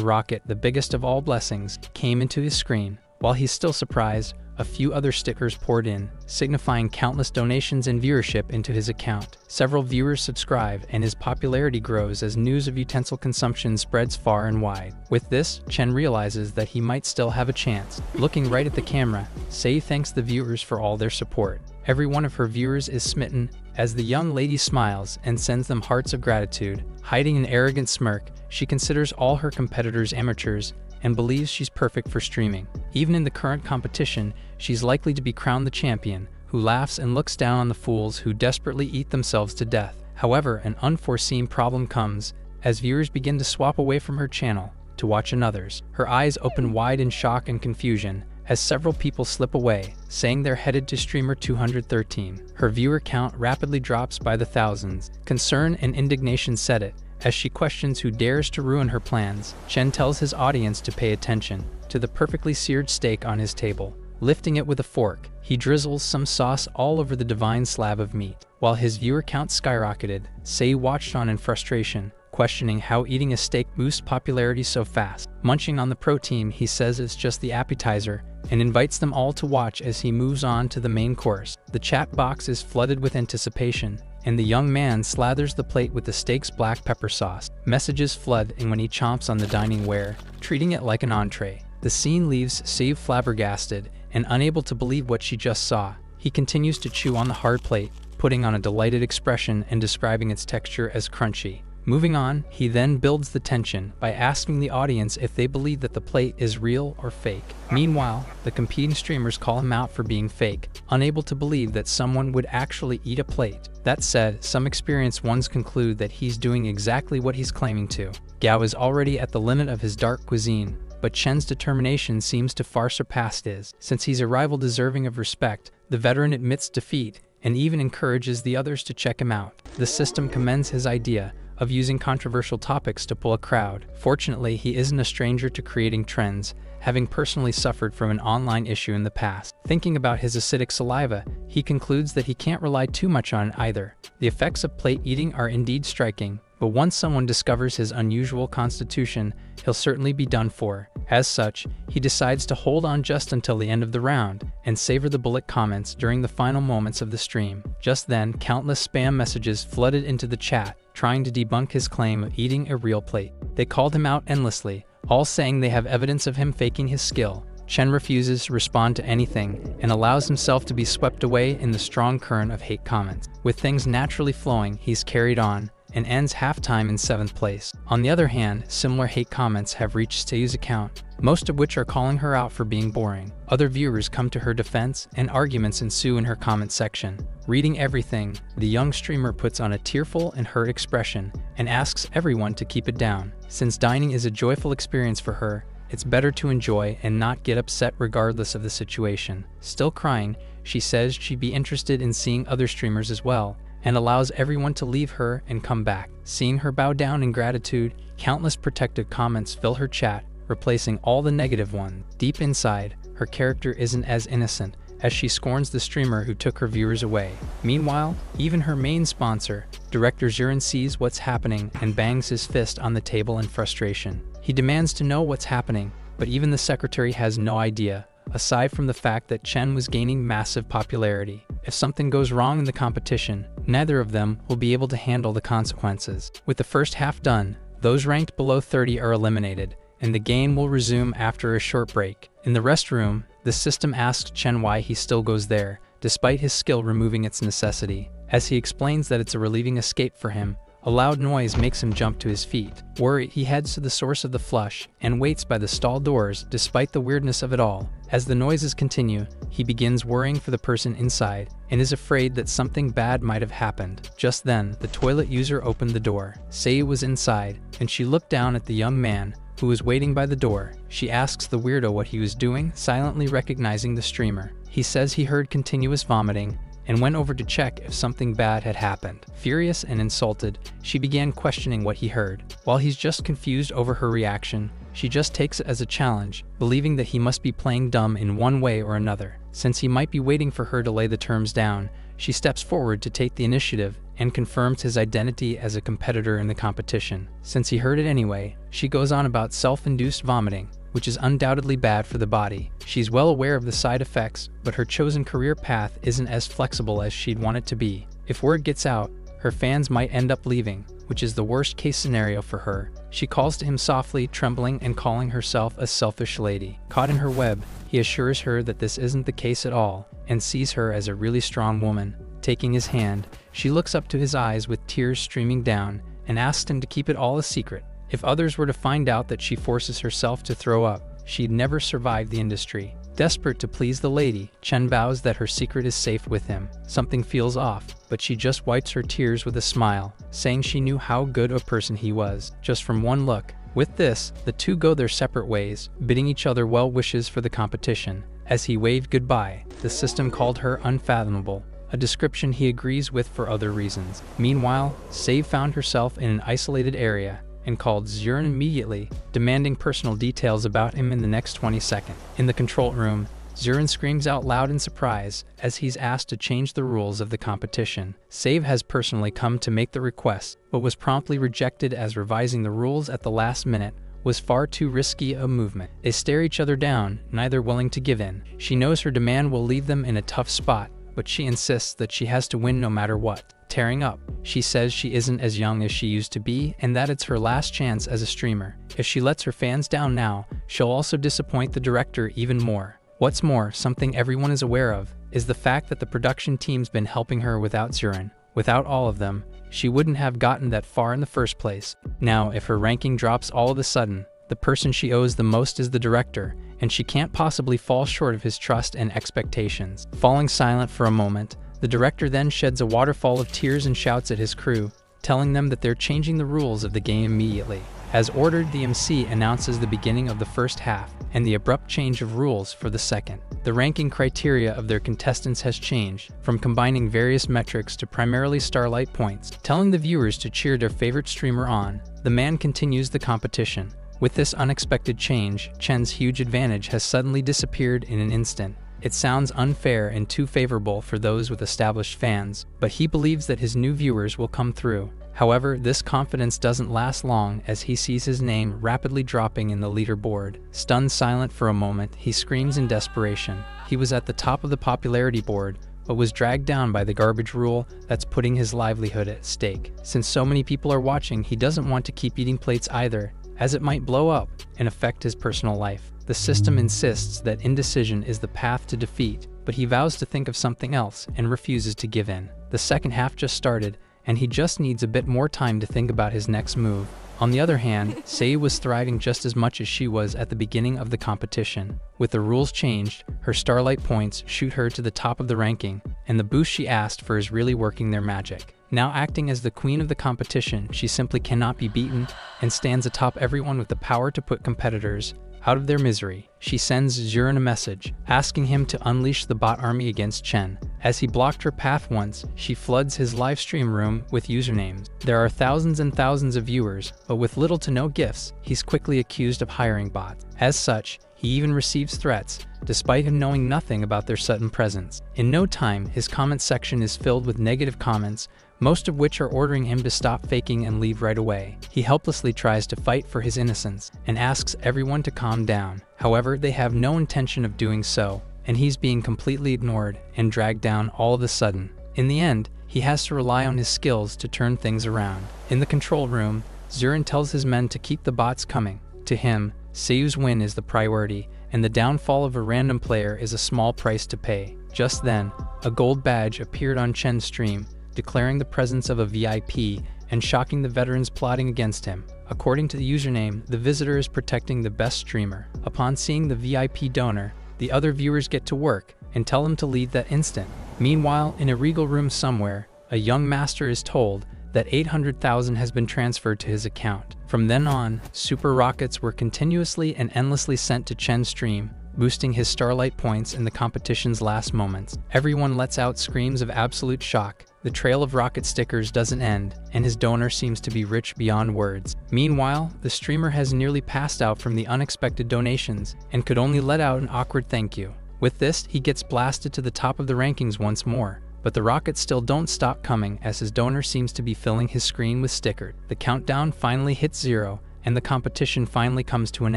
Speaker 1: rocket, the biggest of all blessings, came into his screen. While he's still surprised, a few other stickers poured in, signifying countless donations and viewership into his account. Several viewers subscribe, and his popularity grows as news of utensil consumption spreads far and wide. With this, Chen realizes that he might still have a chance. Looking right at the camera, Sei thanks the viewers for all their support. Every one of her viewers is smitten, as the young lady smiles and sends them hearts of gratitude. Hiding an arrogant smirk, she considers all her competitors amateurs, and believes she's perfect for streaming. Even in the current competition, she's likely to be crowned the champion, who laughs and looks down on the fools who desperately eat themselves to death. However, an unforeseen problem comes, as viewers begin to swap away from her channel to watch another's. Her eyes open wide in shock and confusion, as several people slip away, saying they're headed to streamer 213. Her viewer count rapidly drops by the thousands. Concern and indignation set it, as she questions who dares to ruin her plans. Chen tells his audience to pay attention to the perfectly seared steak on his table. Lifting it with a fork, he drizzles some sauce all over the divine slab of meat. While his viewer count skyrocketed, Sei watched on in frustration, questioning how eating a steak boosts popularity so fast. Munching on the protein, he says it's just the appetizer, and invites them all to watch as he moves on to the main course. The chat box is flooded with anticipation, and the young man slathers the plate with the steak's black pepper sauce. Messages flood in when he chomps on the dining ware, treating it like an entree. The scene leaves Sei flabbergasted and unable to believe what she just saw. He continues to chew on the hard plate, putting on a delighted expression and describing its texture as crunchy. Moving on, he then builds the tension by asking the audience if they believe that the plate is real or fake. Meanwhile, the competing streamers call him out for being fake, unable to believe that someone would actually eat a plate. That said, some experienced ones conclude that he's doing exactly what he's claiming to. Gao is already at the limit of his dark cuisine, but Chen's determination seems to far surpass his. Since he's a rival deserving of respect, the veteran admits defeat and even encourages the others to check him out. The system commends his idea of using controversial topics to pull a crowd. Fortunately, he isn't a stranger to creating trends, having personally suffered from an online issue in the past. Thinking about his acidic saliva, he concludes that he can't rely too much on it either. The effects of plate eating are indeed striking, but once someone discovers his unusual constitution, he'll certainly be done for. As such, he decides to hold on just until the end of the round and savor the bullet comments during the final moments of the stream. Just then, countless spam messages flooded into the chat, trying to debunk his claim of eating a real plate. They called him out endlessly, all saying they have evidence of him faking his skill. Chen refuses to respond to anything and allows himself to be swept away in the strong current of hate comments. With things naturally flowing, he's carried on and ends halftime in 7th place. On the other hand, similar hate comments have reached Sei's account, most of which are calling her out for being boring. Other viewers come to her defense, and arguments ensue in her comment section. Reading everything, the young streamer puts on a tearful and hurt expression and asks everyone to keep it down. Since dining is a joyful experience for her, it's better to enjoy and not get upset regardless of the situation. Still crying, she says she'd be interested in seeing other streamers as well, and allows everyone to leave her and come back. Seeing her bow down in gratitude, countless protective comments fill her chat, replacing all the negative ones. Deep inside, her character isn't as innocent, as she scorns the streamer who took her viewers away. Meanwhile, even her main sponsor, director Zurin, sees what's happening and bangs his fist on the table in frustration. He demands to know what's happening, but even the secretary has no idea, aside from the fact that Chen was gaining massive popularity. If something goes wrong in the competition, neither of them will be able to handle the consequences. With the first half done, those ranked below 30 are eliminated, and the game will resume after a short break. In the restroom, the system asks Chen why he still goes there, despite his skill removing its necessity. As he explains that it's a relieving escape for him, a loud noise makes him jump to his feet. Worried, he heads to the source of the flush and waits by the stall doors despite the weirdness of it all. As the noises continue, he begins worrying for the person inside and is afraid that something bad might have happened. Just then, the toilet user opened the door. Sei was inside, and she looked down at the young man who was waiting by the door. She asks the weirdo what he was doing, silently recognizing the streamer. He says he heard continuous vomiting and went over to check if something bad had happened. Furious and insulted, she began questioning what he heard. While he's just confused over her reaction, she just takes it as a challenge, believing that he must be playing dumb in one way or another. Since he might be waiting for her to lay the terms down, she steps forward to take the initiative and confirms his identity as a competitor in the competition. Since he heard it anyway, she goes on about self-induced vomiting, which is undoubtedly bad for the body. She's well aware of the side effects, but her chosen career path isn't as flexible as she'd want it to be. If word gets out, her fans might end up leaving, which is the worst case scenario for her. She calls to him softly, trembling and calling herself a selfish lady. Caught in her web, he assures her that this isn't the case at all, and sees her as a really strong woman. Taking his hand, she looks up to his eyes with tears streaming down and asks him to keep it all a secret. If others were to find out that she forces herself to throw up, she'd never survive the industry. Desperate to please the lady, Chen vows that her secret is safe with him. Something feels off, but she just wipes her tears with a smile, saying she knew how good a person he was, just from one look. With this, the two go their separate ways, bidding each other well wishes for the competition. As he waved goodbye, the system called her unfathomable, a description he agrees with for other reasons. Meanwhile, Sei found herself in an isolated area and called Zurin immediately, demanding personal details about him in the next 20 seconds. In the control room, Zurin screams out loud in surprise as he's asked to change the rules of the competition. Sei has personally come to make the request, but was promptly rejected as revising the rules at the last minute was far too risky a movement. They stare each other down, neither willing to give in. She knows her demand will leave them in a tough spot, but she insists that she has to win no matter what. Tearing up, she says she isn't as young as she used to be and that it's her last chance as a streamer. If she lets her fans down now, she'll also disappoint the director even more. What's more, something everyone is aware of, is the fact that the production team's been helping her without Zurin. Without all of them, she wouldn't have gotten that far in the first place. Now, if her ranking drops all of a sudden, the person she owes the most is the director, and she can't possibly fall short of his trust and expectations. Falling silent for a moment, the director then sheds a waterfall of tears and shouts at his crew, telling them that they're changing the rules of the game immediately. As ordered, the MC announces the beginning of the first half and the abrupt change of rules for the second. The ranking criteria of their contestants has changed, from combining various metrics to primarily starlight points, telling the viewers to cheer their favorite streamer on. The man continues the competition. With this unexpected change, Chen's huge advantage has suddenly disappeared in an instant. It sounds unfair and too favorable for those with established fans, but he believes that his new viewers will come through. However, this confidence doesn't last long as he sees his name rapidly dropping in the leaderboard. Stunned silent for a moment, he screams in desperation. He was at the top of the popularity board, but was dragged down by the garbage rule that's putting his livelihood at stake. Since so many people are watching, he doesn't want to keep eating plates either, as it might blow up and affect his personal life. The system insists that indecision is the path to defeat, but he vows to think of something else and refuses to give in. The second half just started, and he just needs a bit more time to think about his next move. On the other hand, Sei was thriving just as much as she was at the beginning of the competition. With the rules changed, her starlight points shoot her to the top of the ranking, and the boost she asked for is really working their magic. Now acting as the queen of the competition, she simply cannot be beaten and stands atop everyone with the power to put competitors out of their misery. She sends Zurin a message, asking him to unleash the bot army against Chen. As he blocked her path once, she floods his live stream room with usernames. There are thousands and thousands of viewers, but with little to no gifts, he's quickly accused of hiring bots. As such, he even receives threats, despite him knowing nothing about their sudden presence. In no time, his comment section is filled with negative comments, most of which are ordering him to stop faking and leave right away. He helplessly tries to fight for his innocence and asks everyone to calm down. However, they have no intention of doing so, and he's being completely ignored and dragged down all of a sudden. In the end, he has to rely on his skills to turn things around. In the control room, Zurin tells his men to keep the bots coming. To him, Seiyu's win is the priority, and the downfall of a random player is a small price to pay. Just then, a gold badge appeared on Chen's stream, declaring the presence of a VIP and shocking the veterans plotting against him. According to the username, the visitor is protecting the best streamer. Upon seeing the VIP donor, the other viewers get to work and tell him to leave that instant. Meanwhile, in a regal room somewhere, a young master is told that 800,000 has been transferred to his account. From then on, super rockets were continuously and endlessly sent to Chen's stream, boosting his starlight points in the competition's last moments. Everyone lets out screams of absolute shock. The trail of rocket stickers doesn't end, and his donor seems to be rich beyond words. Meanwhile, the streamer has nearly passed out from the unexpected donations and could only let out an awkward thank you. With this, he gets blasted to the top of the rankings once more, but the rockets still don't stop coming as his donor seems to be filling his screen with stickers. The countdown finally hits 0, and the competition finally comes to an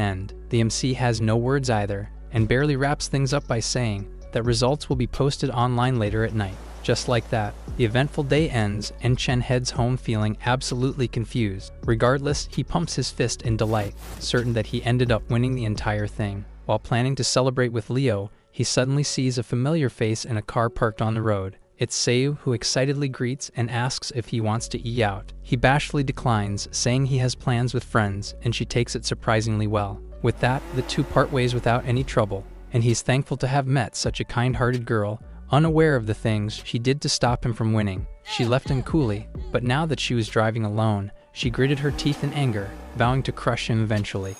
Speaker 1: end. The MC has no words either, and barely wraps things up by saying that results will be posted online later at night. Just like that, the eventful day ends and Chen heads home feeling absolutely confused. Regardless, he pumps his fist in delight, certain that he ended up winning the entire thing. While planning to celebrate with Leo, he suddenly sees a familiar face in a car parked on the road. It's Seiyu, who excitedly greets and asks if he wants to eat out. He bashfully declines, saying he has plans with friends, and she takes it surprisingly well. With that, the two part ways without any trouble, and he's thankful to have met such a kind-hearted girl, unaware of the things she did to stop him from winning. She left him coolly, but now that she was driving alone, she gritted her teeth in anger, vowing to crush him eventually.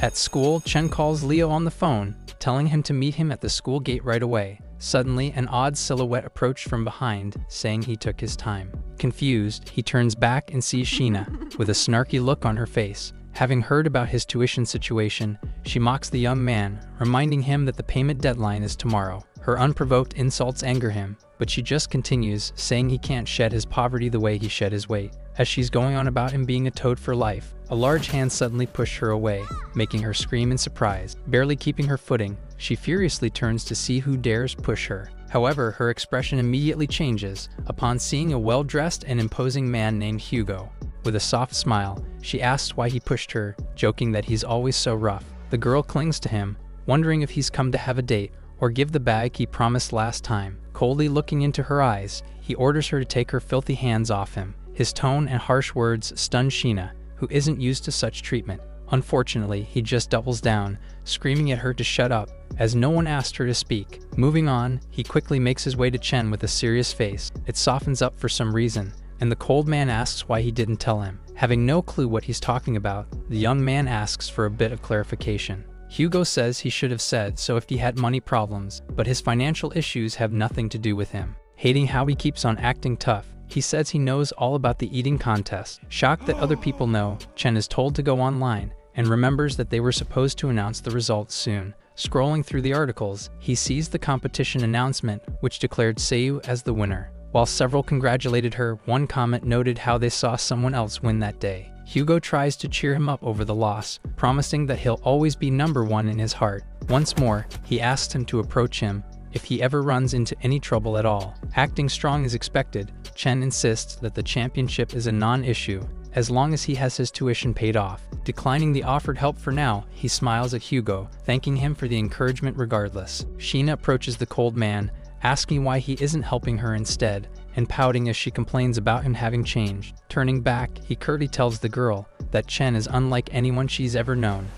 Speaker 1: At school, Chen calls Leo on the phone, telling him to meet him at the school gate right away. Suddenly, an odd silhouette approached from behind, saying he took his time. Confused, he turns back and sees Sheena, with a snarky look on her face. Having heard about his tuition situation, she mocks the young man, reminding him that the payment deadline is tomorrow. Her unprovoked insults anger him, but she just continues, saying he can't shed his poverty the way he shed his weight. As she's going on about him being a toad for life, a large hand suddenly pushed her away, making her scream in surprise. Barely keeping her footing, she furiously turns to see who dares push her. However, her expression immediately changes upon seeing a well-dressed and imposing man named Hugo. With a soft smile, she asks why he pushed her, joking that he's always so rough. The girl clings to him, wondering if he's come to have a date or give the bag he promised last time. Coldly looking into her eyes, he orders her to take her filthy hands off him. His tone and harsh words stun Sheena, who isn't used to such treatment. Unfortunately, he just doubles down, screaming at her to shut up, as no one asked her to speak. Moving on, he quickly makes his way to Chen with a serious face. It softens up for some reason, and the cold man asks why he didn't tell him. Having no clue what he's talking about, the young man asks for a bit of clarification. Hugo says he should have said so if he had money problems, but his financial issues have nothing to do with him. Hating how he keeps on acting tough, he says he knows all about the eating contest. Shocked that other people know, Chen is told to go online, and remembers that they were supposed to announce the results soon. Scrolling through the articles, he sees the competition announcement, which declared Seiyu as the winner. While several congratulated her, one comment noted how they saw someone else win that day. Hugo tries to cheer him up over the loss, promising that he'll always be number one in his heart. Once more, he asks him to approach him if he ever runs into any trouble at all. Acting strong as expected, Chen insists that the championship is a non-issue, as long as he has his tuition paid off. Declining the offered help for now, he smiles at Hugo, thanking him for the encouragement regardless. Sheena approaches the cold man, asking why he isn't helping her instead, and pouting as she complains about him having changed. Turning back, he curtly tells the girl that Chen is unlike anyone she's ever known.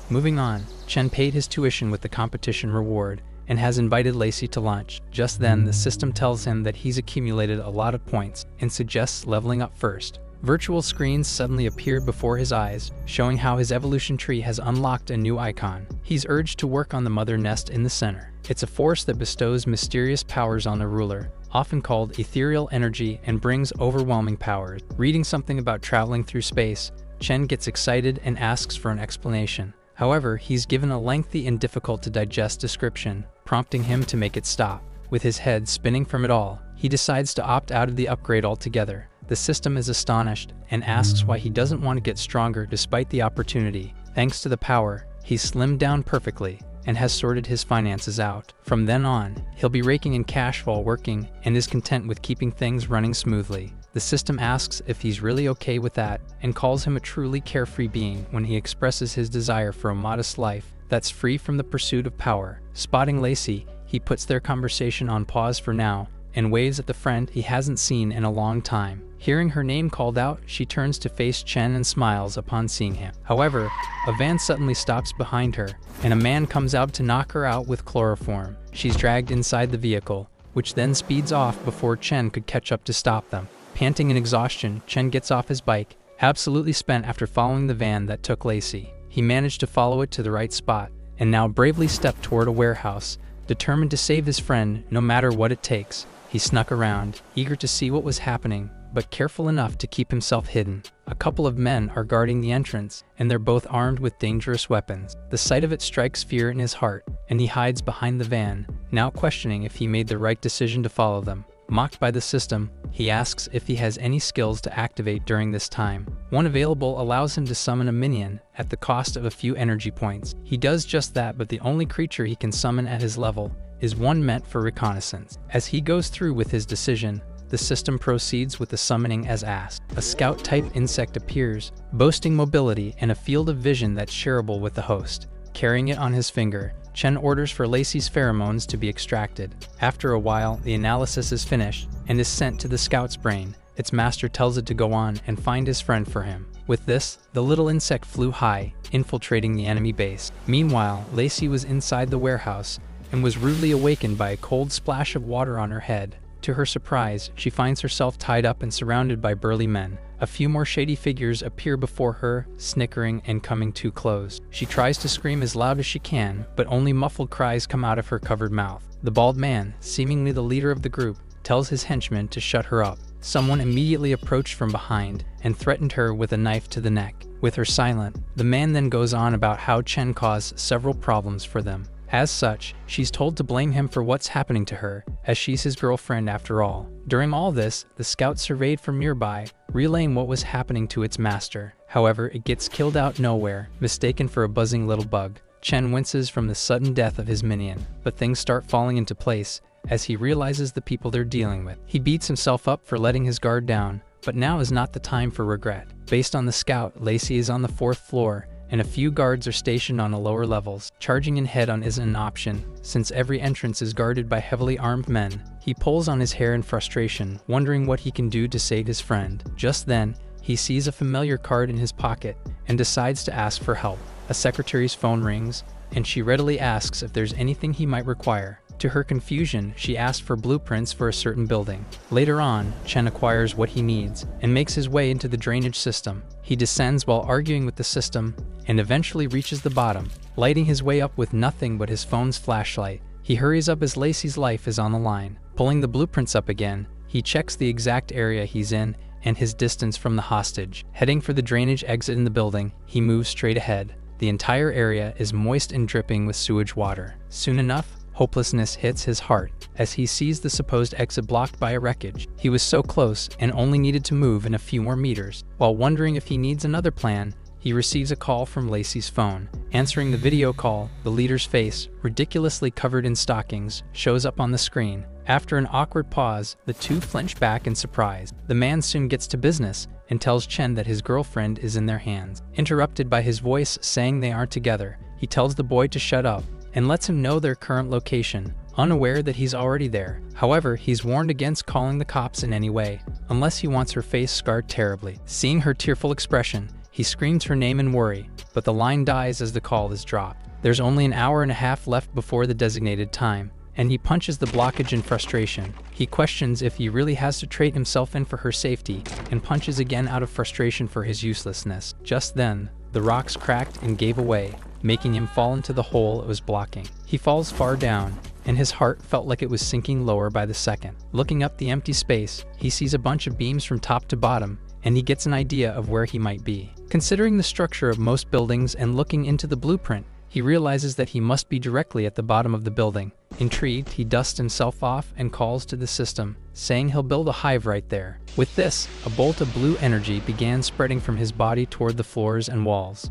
Speaker 1: Moving on, Chen paid his tuition with the competition reward, and has invited Lacy to lunch. Just then, the system tells him that he's accumulated a lot of points, and suggests leveling up first. Virtual screens suddenly appeared before his eyes, showing how his evolution tree has unlocked a new icon. He's urged to work on the mother nest in the center. It's a force that bestows mysterious powers on the ruler, often called ethereal energy, and brings overwhelming powers. Reading something about traveling through space, Chen gets excited and asks for an explanation. However, he's given a lengthy and difficult to digest description, prompting him to make it stop. With his head spinning from it all, he decides to opt out of the upgrade altogether. The system is astonished and asks why he doesn't want to get stronger despite the opportunity. Thanks to the power, he's slimmed down perfectly and has sorted his finances out. From then on, he'll be raking in cash while working and is content with keeping things running smoothly. The system asks if he's really okay with that and calls him a truly carefree being when he expresses his desire for a modest life that's free from the pursuit of power. Spotting Lacy, he puts their conversation on pause for now and waves at the friend he hasn't seen in a long time. Hearing her name called out, she turns to face Chen and smiles upon seeing him. However, a van suddenly stops behind her, and a man comes out to knock her out with chloroform. She's dragged inside the vehicle, which then speeds off before Chen could catch up to stop them. Panting in exhaustion, Chen gets off his bike, absolutely spent after following the van that took Lacy. He managed to follow it to the right spot, and now bravely stepped toward a warehouse, determined to save his friend no matter what it takes. He snuck around, eager to see what was happening, but careful enough to keep himself hidden. A couple of men are guarding the entrance, and they're both armed with dangerous weapons. The sight of it strikes fear in his heart, and he hides behind the van, now questioning if he made the right decision to follow them. Mocked by the system, he asks if he has any skills to activate during this time. One available allows him to summon a minion at the cost of a few energy points. He does just that, but the only creature he can summon at his level is one meant for reconnaissance. As he goes through with his decision, the system proceeds with the summoning as asked. A scout-type insect appears, boasting mobility and a field of vision that's shareable with the host. Carrying it on his finger, Chen orders for Lacy's pheromones to be extracted. After a while, the analysis is finished and is sent to the scout's brain. Its master tells it to go on and find his friend for him. With this, the little insect flew high, infiltrating the enemy base. Meanwhile, Lacy was inside the warehouse and was rudely awakened by a cold splash of water on her head. To her surprise, she finds herself tied up and surrounded by burly men. A few more shady figures appear before her, snickering and coming too close. She tries to scream as loud as she can, but only muffled cries come out of her covered mouth. The bald man, seemingly the leader of the group, tells his henchmen to shut her up. Someone immediately approached from behind and threatened her with a knife to the neck. With her silent, the man then goes on about how Chen caused several problems for them. As such, she's told to blame him for what's happening to her, as she's his girlfriend after all. During all this, the scout surveyed from nearby, relaying what was happening to its master. However, it gets killed out nowhere, mistaken for a buzzing little bug. Chen winces from the sudden death of his minion, but things start falling into place as he realizes the people they're dealing with. He beats himself up for letting his guard down, but now is not the time for regret. Based on the scout, Lacy is on the 4th floor, and a few guards are stationed on the lower levels. Charging in head-on isn't an option, since every entrance is guarded by heavily armed men. He pulls on his hair in frustration, wondering what he can do to save his friend. Just then, he sees a familiar card in his pocket and decides to ask for help. A secretary's phone rings, and she readily asks if there's anything he might require. To her confusion, she asked for blueprints for a certain building. Later on, Chen acquires what he needs and makes his way into the drainage system. He descends while arguing with the system and eventually reaches the bottom, lighting his way up with nothing but his phone's flashlight. He hurries up as Lacy's life is on the line. Pulling the blueprints up again, he checks the exact area he's in and his distance from the hostage. Heading for the drainage exit in the building, he moves straight ahead. The entire area is moist and dripping with sewage water. Soon enough, hopelessness hits his heart as he sees the supposed exit blocked by a wreckage. He was so close and only needed to move in a few more meters. While wondering if he needs another plan, he receives a call from Lacy's phone. Answering the video call, the leader's face, ridiculously covered in stockings, shows up on the screen. After an awkward pause, the two flinch back in surprise. The man soon gets to business and tells Chen that his girlfriend is in their hands. Interrupted by his voice saying they aren't together, he tells the boy to shut up and lets him know their current location, unaware that he's already there. However, he's warned against calling the cops in any way, unless he wants her face scarred terribly. Seeing her tearful expression, he screams her name in worry, but the line dies as the call is dropped. There's only an hour and a half left before the designated time, and he punches the blockage in frustration. He questions if he really has to trade himself in for her safety, and punches again out of frustration for his uselessness. Just then, the rocks cracked and gave away, making him fall into the hole it was blocking. He falls far down, and his heart felt like it was sinking lower by the second. Looking up the empty space, he sees a bunch of beams from top to bottom, and he gets an idea of where he might be. Considering the structure of most buildings and looking into the blueprint, he realizes that he must be directly at the bottom of the building. Intrigued, he dusts himself off and calls to the system, saying he'll build a hive right there. With this, a bolt of blue energy began spreading from his body toward the floors and walls.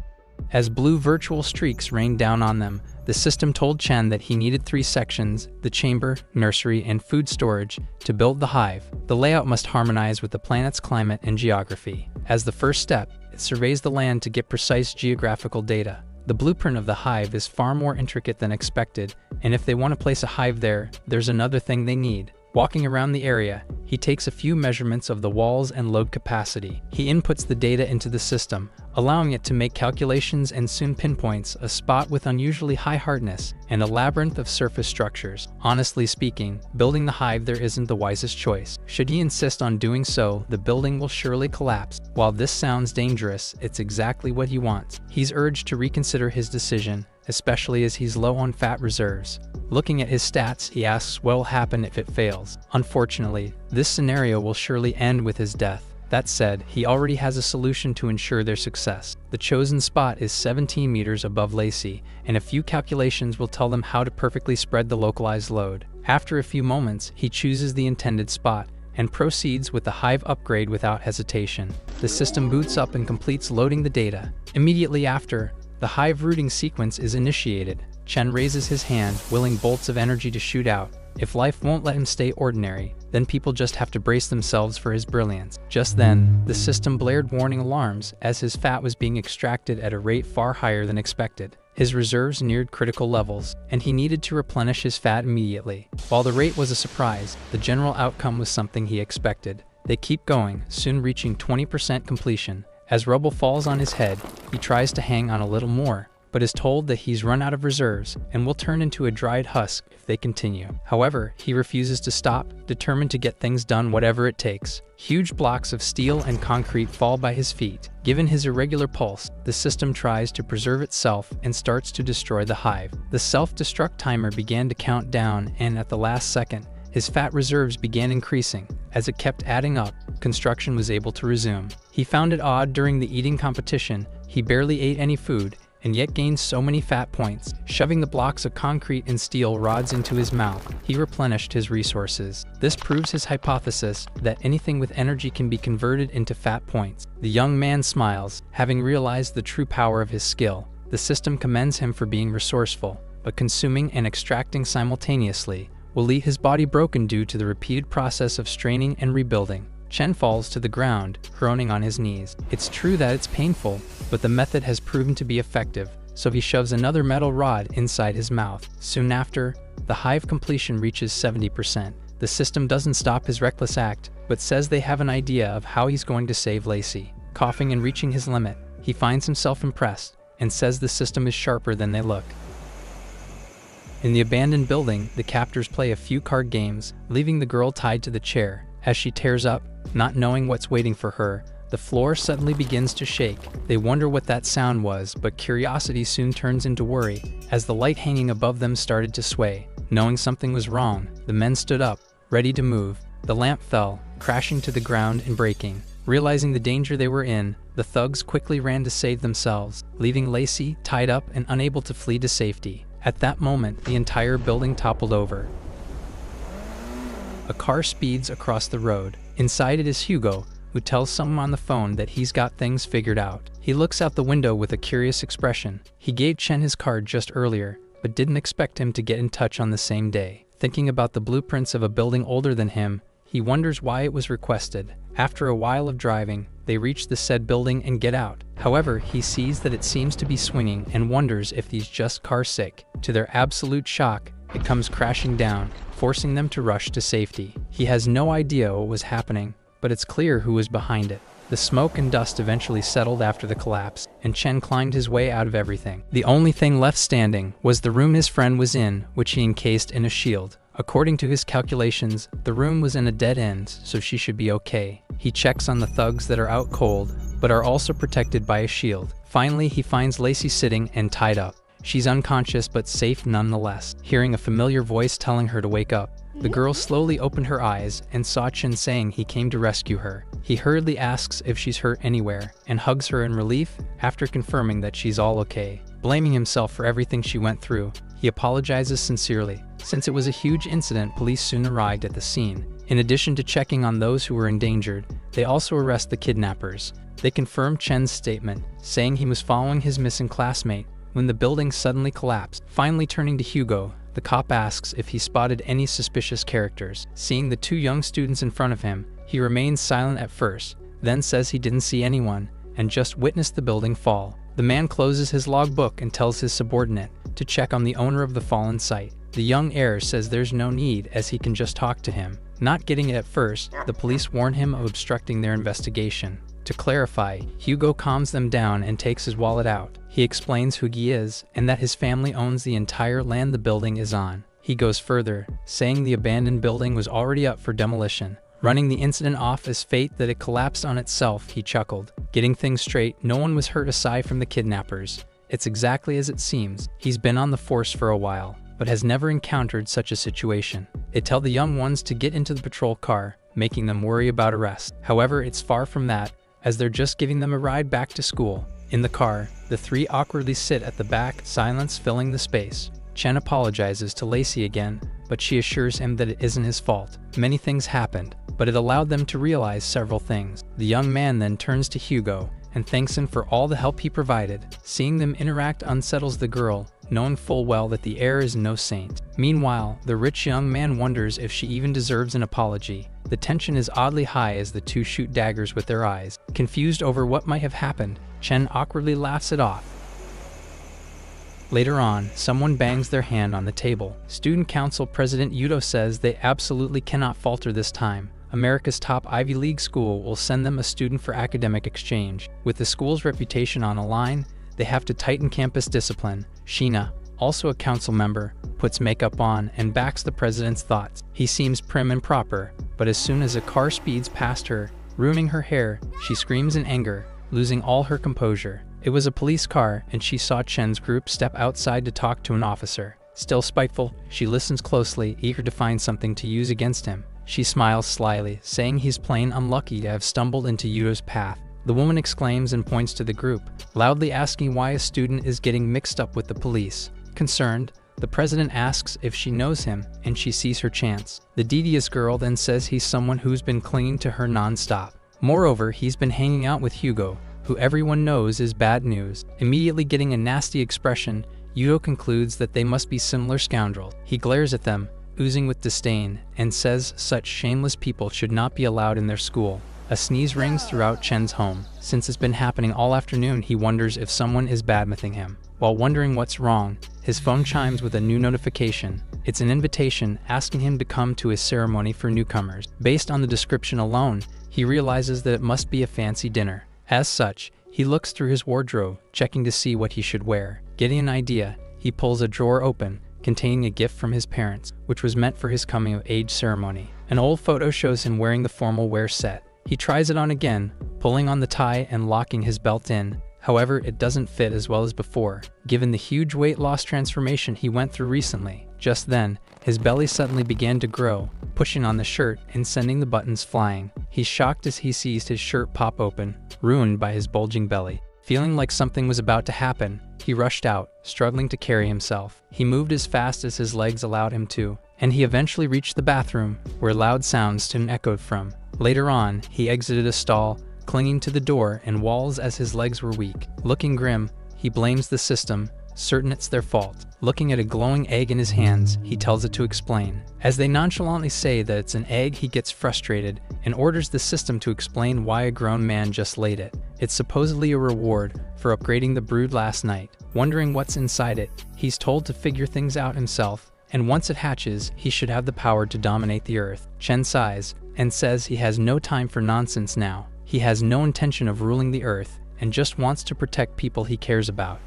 Speaker 1: As blue virtual streaks rained down on them, the system told Chen that he needed 3 sections, the chamber, nursery, and food storage, to build the hive. The layout must harmonize with the planet's climate and geography. As the first step, it surveys the land to get precise geographical data. The blueprint of the hive is far more intricate than expected, and if they want to place a hive there, there's another thing they need. Walking around the area, he takes a few measurements of the walls and load capacity. He inputs the data into the system, allowing it to make calculations and soon pinpoints a spot with unusually high hardness and a labyrinth of surface structures. Honestly speaking, building the hive there isn't the wisest choice. Should he insist on doing so, the building will surely collapse. While this sounds dangerous, it's exactly what he wants. He's urged to reconsider his decision, especially as he's low on fat reserves. Looking at his stats, he asks what will happen if it fails. Unfortunately, this scenario will surely end with his death. That said, he already has a solution to ensure their success. The chosen spot is 17 meters above Lacy, and a few calculations will tell them how to perfectly spread the localized load. After a few moments, he chooses the intended spot and proceeds with the hive upgrade without hesitation. The system boots up and completes loading the data. Immediately after, the hive rooting sequence is initiated. Chen raises his hand, willing bolts of energy to shoot out. If life won't let him stay ordinary, then people just have to brace themselves for his brilliance. Just then, the system blared warning alarms as his fat was being extracted at a rate far higher than expected. His reserves neared critical levels, and he needed to replenish his fat immediately. While the rate was a surprise, the general outcome was something he expected. They keep going, soon reaching 20% completion. As rubble falls on his head, he tries to hang on a little more, but is told that he's run out of reserves and will turn into a dried husk if they continue. However, he refuses to stop, determined to get things done whatever it takes. Huge blocks of steel and concrete fall by his feet. Given his irregular pulse, the system tries to preserve itself and starts to destroy the hive. The self-destruct timer began to count down, and at the last second, his fat reserves began increasing. As it kept adding up, construction was able to resume. He found it odd during the eating competition. He barely ate any food, and yet gained so many fat points. Shoving the blocks of concrete and steel rods into his mouth, he replenished his resources. This proves his hypothesis that anything with energy can be converted into fat points. The young man smiles, having realized the true power of his skill. The system commends him for being resourceful, but consuming and extracting simultaneously will leave his body broken due to the repeated process of straining and rebuilding. Chen falls to the ground, groaning on his knees. It's true that it's painful, but the method has proven to be effective, so he shoves another metal rod inside his mouth. Soon after, the hive completion reaches 70%. The system doesn't stop his reckless act, but says they have an idea of how he's going to save Lacy. Coughing and reaching his limit, he finds himself impressed, and says the system is sharper than they look. In the abandoned building, the captors play a few card games, leaving the girl tied to the chair. As she tears up, not knowing what's waiting for her, the floor suddenly begins to shake. They wonder what that sound was, but curiosity soon turns into worry, as the light hanging above them started to sway. Knowing something was wrong, the men stood up, ready to move. The lamp fell, crashing to the ground and breaking. Realizing the danger they were in, the thugs quickly ran to save themselves, leaving Lacy tied up and unable to flee to safety. At that moment, the entire building toppled over. A car speeds across the road. Inside it is Hugo, who tells someone on the phone that he's got things figured out. He looks out the window with a curious expression. He gave Chen his card just earlier, but didn't expect him to get in touch on the same day. Thinking about the blueprints of a building older than him, he wonders why it was requested. After a while of driving, they reach the said building and get out. However, he sees that it seems to be swinging and wonders if he's just car sick. To their absolute shock, it comes crashing down, forcing them to rush to safety. He has no idea what was happening, but it's clear who was behind it. The smoke and dust eventually settled after the collapse, and Chen climbed his way out of everything. The only thing left standing was the room his friend was in, which he encased in a shield. According to his calculations, the room was in a dead end, so she should be okay. He checks on the thugs that are out cold, but are also protected by a shield. Finally, he finds Lacy sitting and tied up. She's unconscious but safe nonetheless. Hearing a familiar voice telling her to wake up, the girl slowly opened her eyes and saw Chen saying he came to rescue her. He hurriedly asks if she's hurt anywhere and hugs her in relief after confirming that she's all okay. Blaming himself for everything she went through, he apologizes sincerely. Since it was a huge incident, police soon arrived at the scene. In addition to checking on those who were endangered, they also arrest the kidnappers. They confirm Chen's statement, saying he was following his missing classmate when the building suddenly collapsed. Finally turning to Hugo, the cop asks if he spotted any suspicious characters. Seeing the two young students in front of him, he remains silent at first, then says he didn't see anyone and just witnessed the building fall. The man closes his logbook and tells his subordinate to check on the owner of the fallen site. The young heir says there's no need as he can just talk to him. Not getting it at first, the police warn him of obstructing their investigation. To clarify, Hugo calms them down and takes his wallet out. He explains who he is and that his family owns the entire land the building is on. He goes further, saying the abandoned building was already up for demolition. Running the incident off as fate that it collapsed on itself, he chuckled. Getting things straight, no one was hurt aside from the kidnappers. It's exactly as it seems. He's been on the force for a while, but has never encountered such a situation. They tell the young ones to get into the patrol car, making them worry about arrest. However, it's far from that, as they're just giving them a ride back to school. In the car, the three awkwardly sit at the back, silence filling the space. Chen apologizes to Lacy again, but she assures him that it isn't his fault. Many things happened, but it allowed them to realize several things. The young man then turns to Hugo and thanks him for all the help he provided. Seeing them interact unsettles the girl, knowing full well that the heir is no saint. Meanwhile, the rich young man wonders if she even deserves an apology. The tension is oddly high as the two shoot daggers with their eyes. Confused over what might have happened, Chen awkwardly laughs it off. Later on, someone bangs their hand on the table. Student Council President Yudo says they absolutely cannot falter this time. America's top Ivy League school will send them a student for academic exchange. With the school's reputation on the line, they have to tighten campus discipline. Sheena, also a council member, puts makeup on and backs the president's thoughts. He seems prim and proper, but as soon as a car speeds past her, ruining her hair, she screams in anger, losing all her composure. It was a police car, and she saw Chen's group step outside to talk to an officer. Still spiteful, she listens closely, eager to find something to use against him. She smiles slyly, saying he's plain unlucky to have stumbled into Yudo's path. The woman exclaims and points to the group, loudly asking why a student is getting mixed up with the police. Concerned, the president asks if she knows him, and she sees her chance. The devious girl then says he's someone who's been clinging to her non-stop. Moreover, he's been hanging out with Hugo, who everyone knows is bad news. Immediately getting a nasty expression, Yudo concludes that they must be similar scoundrels. He glares at them, oozing with disdain, and says such shameless people should not be allowed in their school. A sneeze rings throughout Chen's home. Since it's been happening all afternoon, he wonders if someone is badmouthing him. While wondering what's wrong, his phone chimes with a new notification. It's an invitation asking him to come to a ceremony for newcomers. Based on the description alone, he realizes that it must be a fancy dinner. As such, he looks through his wardrobe, checking to see what he should wear. Getting an idea, he pulls a drawer open, containing a gift from his parents, which was meant for his coming-of-age ceremony. An old photo shows him wearing the formal wear set. He tries it on again, pulling on the tie and locking his belt in. However, it doesn't fit as well as before, given the huge weight loss transformation he went through recently. Just then, his belly suddenly began to grow, pushing on the shirt and sending the buttons flying. He's shocked as he sees his shirt pop open, ruined by his bulging belly. Feeling like something was about to happen, he rushed out, struggling to carry himself. He moved as fast as his legs allowed him to, and he eventually reached the bathroom, where loud sounds soon echoed from. Later on, he exited a stall, clinging to the door and walls as his legs were weak. Looking grim, he blames the system, certain it's their fault. Looking at a glowing egg in his hands, he tells it to explain. As they nonchalantly say that it's an egg, he gets frustrated and orders the system to explain why a grown man just laid it. It's supposedly a reward for upgrading the brood last night. Wondering what's inside it, he's told to figure things out himself, and once it hatches, he should have the power to dominate the earth. Chen sighs and says he has no time for nonsense now. He has no intention of ruling the earth and just wants to protect people he cares about.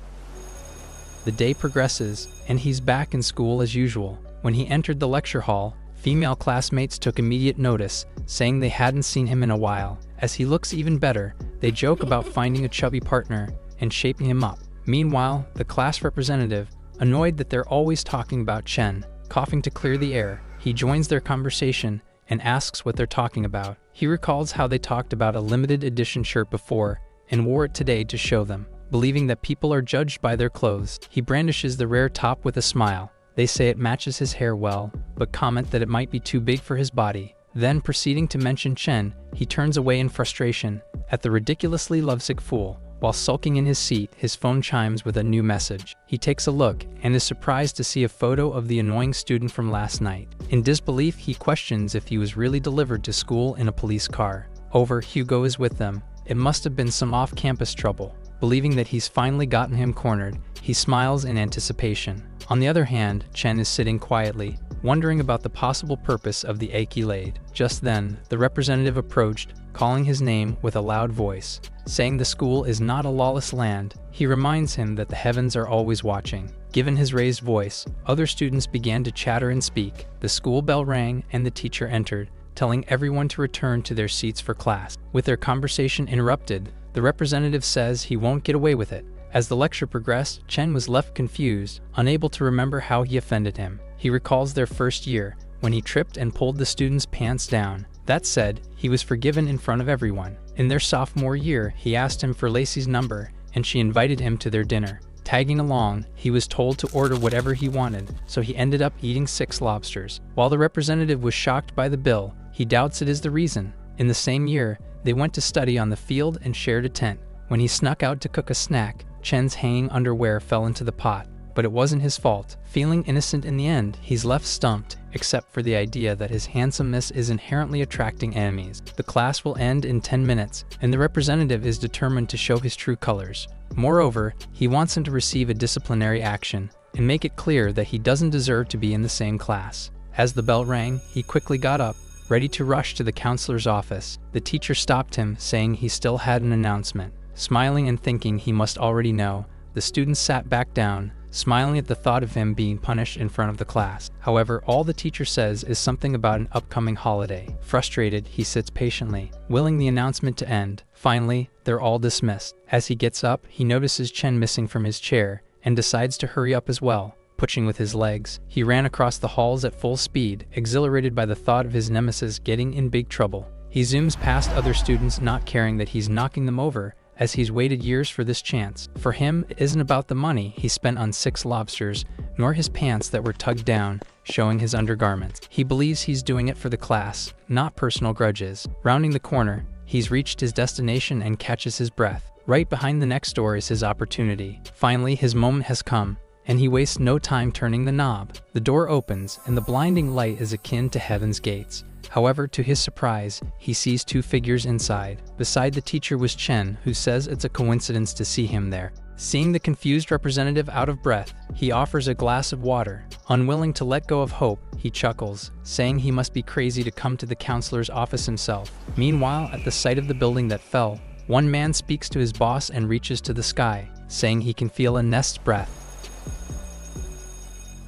Speaker 1: The day progresses, and he's back in school as usual. When he entered the lecture hall, female classmates took immediate notice, saying they hadn't seen him in a while. As he looks even better, they joke about finding a chubby partner and shaping him up. Meanwhile, the class representative, annoyed that they're always talking about Chen, coughing to clear the air, he joins their conversation and asks what they're talking about. He recalls how they talked about a limited edition shirt before and wore it today to show them. Believing that people are judged by their clothes, he brandishes the rare top with a smile. They say it matches his hair well, but comment that it might be too big for his body. Then, proceeding to mention Chen, he turns away in frustration at the ridiculously lovesick fool. While sulking in his seat, his phone chimes with a new message. He takes a look and is surprised to see a photo of the annoying student from last night. In disbelief, he questions if he was really delivered to school in a police car. Over, Hugo is with them. It must have been some off-campus trouble. Believing that he's finally gotten him cornered, he smiles in anticipation. On the other hand, Chen is sitting quietly, wondering about the possible purpose of the egg he laid. Just then, the representative approached, calling his name with a loud voice. Saying the school is not a lawless land, he reminds him that the heavens are always watching. Given his raised voice, other students began to chatter and speak. The school bell rang and the teacher entered, telling everyone to return to their seats for class. With their conversation interrupted, the representative says he won't get away with it. As the lecture progressed, Chen was left confused, unable to remember how he offended him. He recalls their first year, when he tripped and pulled the student's pants down. That said, he was forgiven in front of everyone. In their sophomore year, he asked him for Lacy's number, and she invited him to their dinner. Tagging along, he was told to order whatever he wanted, so he ended up eating 6 lobsters. While the representative was shocked by the bill, he doubts it is the reason. In the same year, they went to study on the field and shared a tent. When he snuck out to cook a snack, Chen's hanging underwear fell into the pot, but it wasn't his fault. Feeling innocent in the end, he's left stumped, except for the idea that his handsomeness is inherently attracting enemies. The class will end in 10 minutes, and the representative is determined to show his true colors. Moreover, he wants him to receive a disciplinary action, and make it clear that he doesn't deserve to be in the same class. As the bell rang, he quickly got up, ready to rush to the counselor's office. The teacher stopped him, saying he still had an announcement. Smiling and thinking he must already know, the student sat back down, smiling at the thought of him being punished in front of the class. However, all the teacher says is something about an upcoming holiday. Frustrated, he sits patiently, willing the announcement to end. Finally, they're all dismissed. As he gets up, he notices Chen missing from his chair, and decides to hurry up as well. Pushing with his legs, he ran across the halls at full speed, exhilarated by the thought of his nemesis getting in big trouble. He zooms past other students, not caring that he's knocking them over, as he's waited years for this chance. For him, it isn't about the money he spent on 6 lobsters, nor his pants that were tugged down, showing his undergarments. He believes he's doing it for the class, not personal grudges. Rounding the corner, he's reached his destination and catches his breath. Right behind the next door is his opportunity. Finally, his moment has come, and he wastes no time turning the knob. The door opens, and the blinding light is akin to heaven's gates. However, to his surprise, he sees 2 figures inside. Beside the teacher was Chen, who says it's a coincidence to see him there. Seeing the confused representative out of breath, he offers a glass of water. Unwilling to let go of hope, he chuckles, saying he must be crazy to come to the counselor's office himself. Meanwhile, at the site of the building that fell, one man speaks to his boss and reaches to the sky, saying he can feel a nest's breath.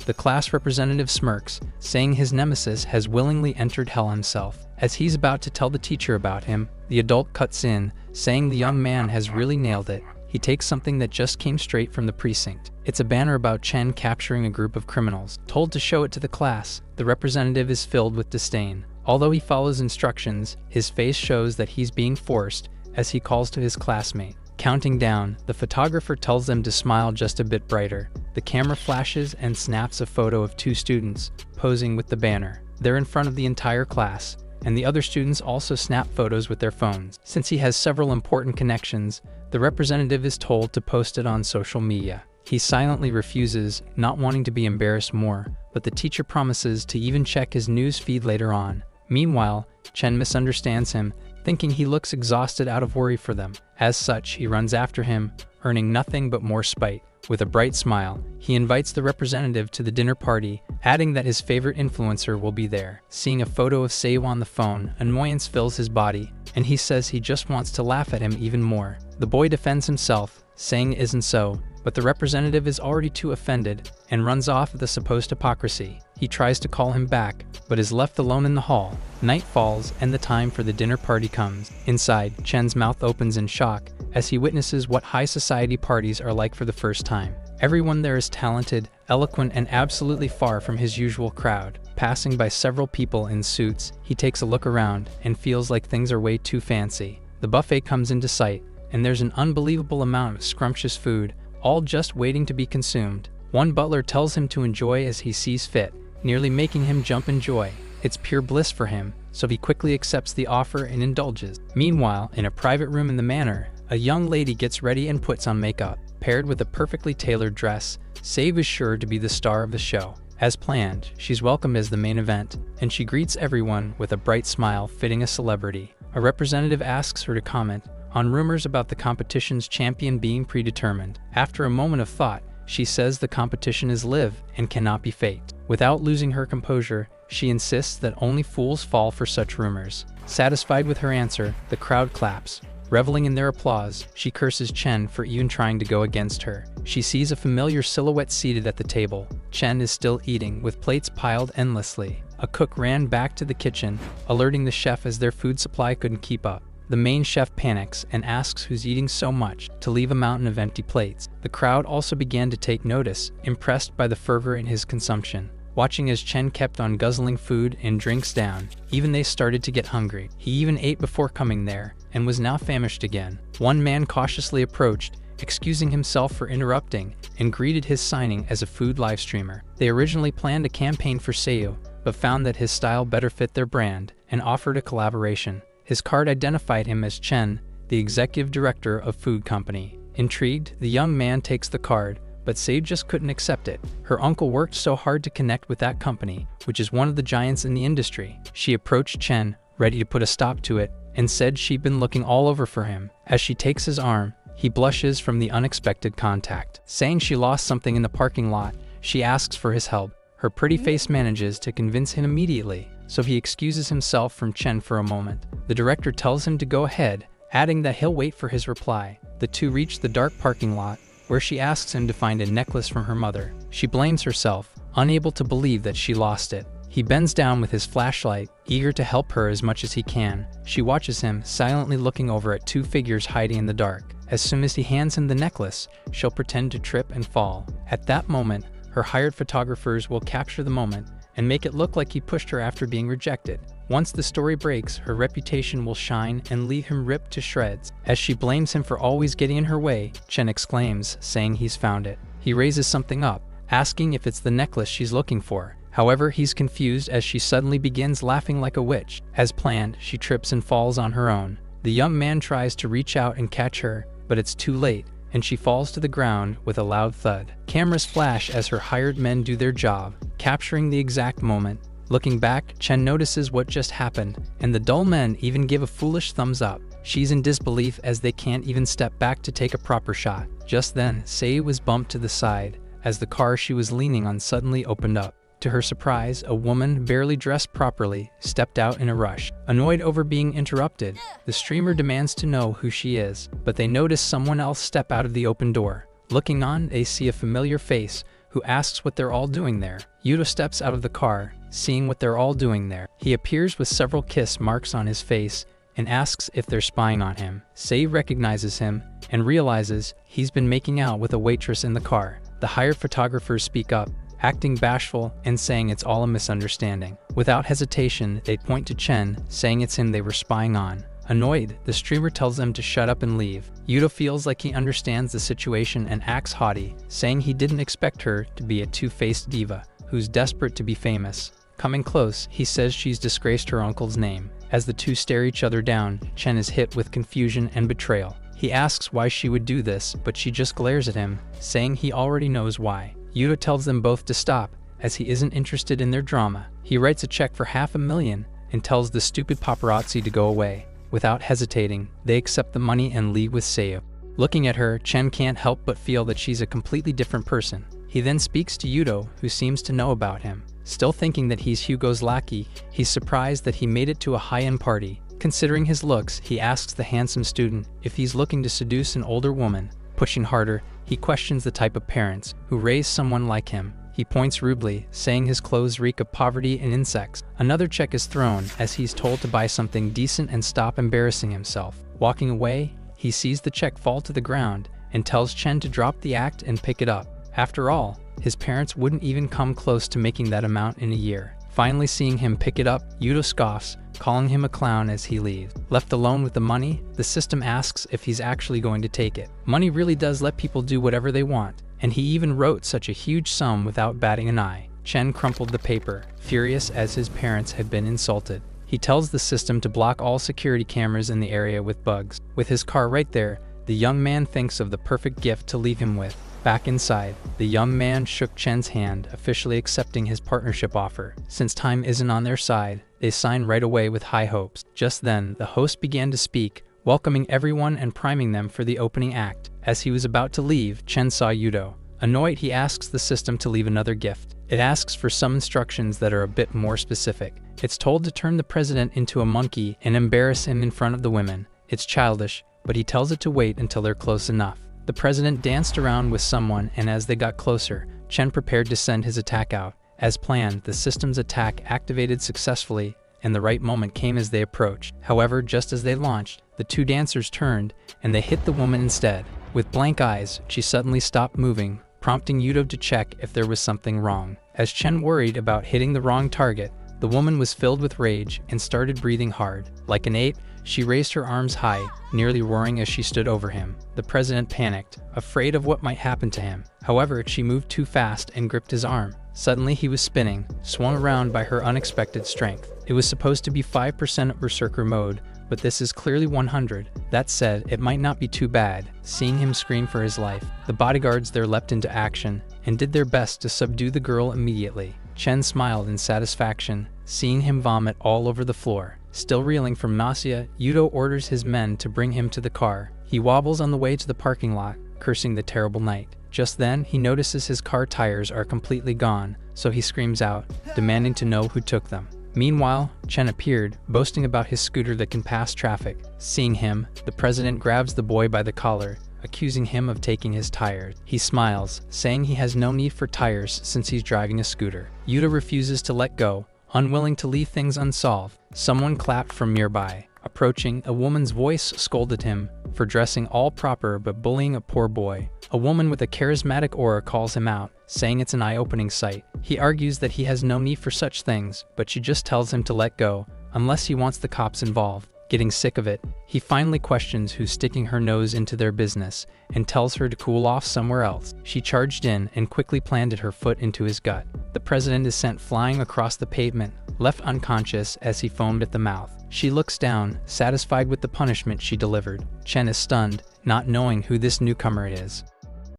Speaker 1: The class representative smirks, saying his nemesis has willingly entered hell himself. As he's about to tell the teacher about him, the adult cuts in, saying the young man has really nailed it. He takes something that just came straight from the precinct. It's a banner about Chen capturing a group of criminals. Told to show it to the class, the representative is filled with disdain. Although he follows instructions, his face shows that he's being forced, as he calls to his classmate. Counting down, the photographer tells them to smile just a bit brighter. The camera flashes and snaps a photo of two students, posing with the banner. They're in front of the entire class, and the other students also snap photos with their phones. Since he has several important connections, the representative is told to post it on social media. He silently refuses, not wanting to be embarrassed more, but the teacher promises to even check his news feed later on. Meanwhile, Chen misunderstands him, thinking he looks exhausted out of worry for them. As such, he runs after him, earning nothing but more spite. With a bright smile, he invites the representative to the dinner party, adding that his favorite influencer will be there. Seeing a photo of Seiyu on the phone, annoyance fills his body, and he says he just wants to laugh at him even more. The boy defends himself, saying it isn't so, but the representative is already too offended and runs off with the supposed hypocrisy. He tries to call him back, but is left alone in the hall. Night falls and the time for the dinner party comes. Inside, Chen's mouth opens in shock as he witnesses what high society parties are like for the first time. Everyone there is talented, eloquent, and absolutely far from his usual crowd. Passing by several people in suits, he takes a look around and feels like things are way too fancy. The buffet comes into sight, and there's an unbelievable amount of scrumptious food, all just waiting to be consumed. One butler tells him to enjoy as he sees fit, nearly making him jump in joy. It's pure bliss for him, so he quickly accepts the offer and indulges. Meanwhile, in a private room in the manor, a young lady gets ready and puts on makeup. Paired with a perfectly tailored dress, Seiyu is sure to be the star of the show. As planned, she's welcomed as the main event, and she greets everyone with a bright smile fitting a celebrity. A representative asks her to comment on rumors about the competition's champion being predetermined. After a moment of thought, she says the competition is live and cannot be faked. Without losing her composure, she insists that only fools fall for such rumors. Satisfied with her answer, the crowd claps. Reveling in their applause, she curses Chen for even trying to go against her. She sees a familiar silhouette seated at the table. Chen is still eating, with plates piled endlessly. A cook ran back to the kitchen, alerting the chef as their food supply couldn't keep up. The main chef panics and asks who's eating so much to leave a mountain of empty plates. The crowd also began to take notice, impressed by the fervor in his consumption. Watching as Chen kept on guzzling food and drinks down, even they started to get hungry. He even ate before coming there, and was now famished again. One man cautiously approached, excusing himself for interrupting, and greeted his signing as a food live streamer. They originally planned a campaign for Seiyu, but found that his style better fit their brand, and offered a collaboration. His card identified him as Chen, the executive director of food company. Intrigued, the young man takes the card, but Seiyu just couldn't accept it. Her uncle worked so hard to connect with that company, which is one of the giants in the industry. She approached Chen, ready to put a stop to it, and said she'd been looking all over for him. As she takes his arm, he blushes from the unexpected contact. Saying she lost something in the parking lot, she asks for his help. Her pretty face manages to convince him immediately, so he excuses himself from Chen for a moment. The director tells him to go ahead, adding that he'll wait for his reply. The two reach the dark parking lot, where she asks him to find a necklace from her mother. She blames herself, unable to believe that she lost it. He bends down with his flashlight, eager to help her as much as he can. She watches him, silently looking over at two figures hiding in the dark. As soon as he hands him the necklace, she'll pretend to trip and fall. At that moment, her hired photographers will capture the moment and make it look like he pushed her after being rejected. Once the story breaks, her reputation will shine and leave him ripped to shreds. As she blames him for always getting in her way, Chen exclaims, saying he's found it. He raises something up, asking if it's the necklace she's looking for. However, he's confused as she suddenly begins laughing like a witch. As planned, she trips and falls on her own. The young man tries to reach out and catch her, but it's too late, and she falls to the ground with a loud thud. Cameras flash as her hired men do their job, capturing the exact moment. Looking back, Chen notices what just happened, and the dull men even give a foolish thumbs up. She's in disbelief as they can't even step back to take a proper shot. Just then, Seiyu was bumped to the side, as the car she was leaning on suddenly opened up. To her surprise, a woman, barely dressed properly, stepped out in a rush. Annoyed over being interrupted, the streamer demands to know who she is, but they notice someone else step out of the open door. Looking on, they see a familiar face, who asks what they're all doing there. Yudo steps out of the car, seeing what they're all doing there. He appears with several kiss marks on his face and asks if they're spying on him. Sei recognizes him and realizes he's been making out with a waitress in the car. The hired photographers speak up, acting bashful and saying it's all a misunderstanding. Without hesitation, they point to Chen, saying it's him they were spying on. Annoyed, the streamer tells them to shut up and leave. Yudo feels like he understands the situation and acts haughty, saying he didn't expect her to be a two-faced diva who's desperate to be famous. Coming close, he says she's disgraced her uncle's name. As the two stare each other down, Chen is hit with confusion and betrayal. He asks why she would do this, but she just glares at him, saying he already knows why. Yudo tells them both to stop, as he isn't interested in their drama. He writes a check for $500,000 and tells the stupid paparazzi to go away. Without hesitating, they accept the money and leave with Seiyu. Looking at her, Chen can't help but feel that she's a completely different person. He then speaks to Yudo, who seems to know about him. Still thinking that he's Hugo's lackey, he's surprised that he made it to a high-end party. Considering his looks, he asks the handsome student if he's looking to seduce an older woman. Pushing harder, he questions the type of parents who raise someone like him. He points rudely, saying his clothes reek of poverty and insects. Another check is thrown, as he's told to buy something decent and stop embarrassing himself. Walking away, he sees the check fall to the ground and tells Chen to drop the act and pick it up. After all, his parents wouldn't even come close to making that amount in a year. Finally seeing him pick it up, Yudo scoffs, calling him a clown as he leaves. Left alone with the money, the system asks if he's actually going to take it. Money really does let people do whatever they want, and he even wrote such a huge sum without batting an eye. Chen crumpled the paper, furious as his parents had been insulted. He tells the system to block all security cameras in the area with bugs. With his car right there, the young man thinks of the perfect gift to leave him with. Back inside, the young man shook Chen's hand, officially accepting his partnership offer. Since time isn't on their side, they sign right away with high hopes. Just then, the host began to speak, welcoming everyone and priming them for the opening act. As he was about to leave, Chen saw Yudo. Annoyed, he asks the system to leave another gift. It asks for some instructions that are a bit more specific. It's told to turn the president into a monkey and embarrass him in front of the women. It's childish, but he tells it to wait until they're close enough. The president danced around with someone, and as they got closer, Chen prepared to send his attack out. As planned, the system's attack activated successfully, and the right moment came as they approached. However, just as they launched, the two dancers turned, and they hit the woman instead. With blank eyes, she suddenly stopped moving, prompting Yudo to check if there was something wrong. As Chen worried about hitting the wrong target, the woman was filled with rage and started breathing hard. Like an ape, she raised her arms high, nearly roaring as she stood over him. The president panicked, afraid of what might happen to him. However, she moved too fast and gripped his arm. Suddenly he was spinning, swung around by her unexpected strength. It was supposed to be 5% berserker mode, but this is clearly 100. That said, it might not be too bad, seeing him scream for his life. The bodyguards there leapt into action and did their best to subdue the girl immediately. Chen smiled in satisfaction, seeing him vomit all over the floor. Still reeling from nausea, Yudo orders his men to bring him to the car. He wobbles on the way to the parking lot, cursing the terrible night. Just then, he notices his car tires are completely gone, so he screams out, demanding to know who took them. Meanwhile, Chen appeared, boasting about his scooter that can pass traffic. Seeing him, the president grabs the boy by the collar, accusing him of taking his tires. He smiles, saying he has no need for tires since he's driving a scooter. Yudo refuses to let go, unwilling to leave things unsolved. Someone clapped from nearby. Approaching, a woman's voice scolded him for dressing all proper but bullying a poor boy. A woman with a charismatic aura calls him out, saying it's an eye-opening sight. He argues that he has no need for such things, but she just tells him to let go, unless he wants the cops involved. Getting sick of it, he finally questions who's sticking her nose into their business and tells her to cool off somewhere else. She charged in and quickly planted her foot into his gut. The president is sent flying across the pavement, left unconscious as he foamed at the mouth. She looks down, satisfied with the punishment she delivered. Chen is stunned, not knowing who this newcomer is.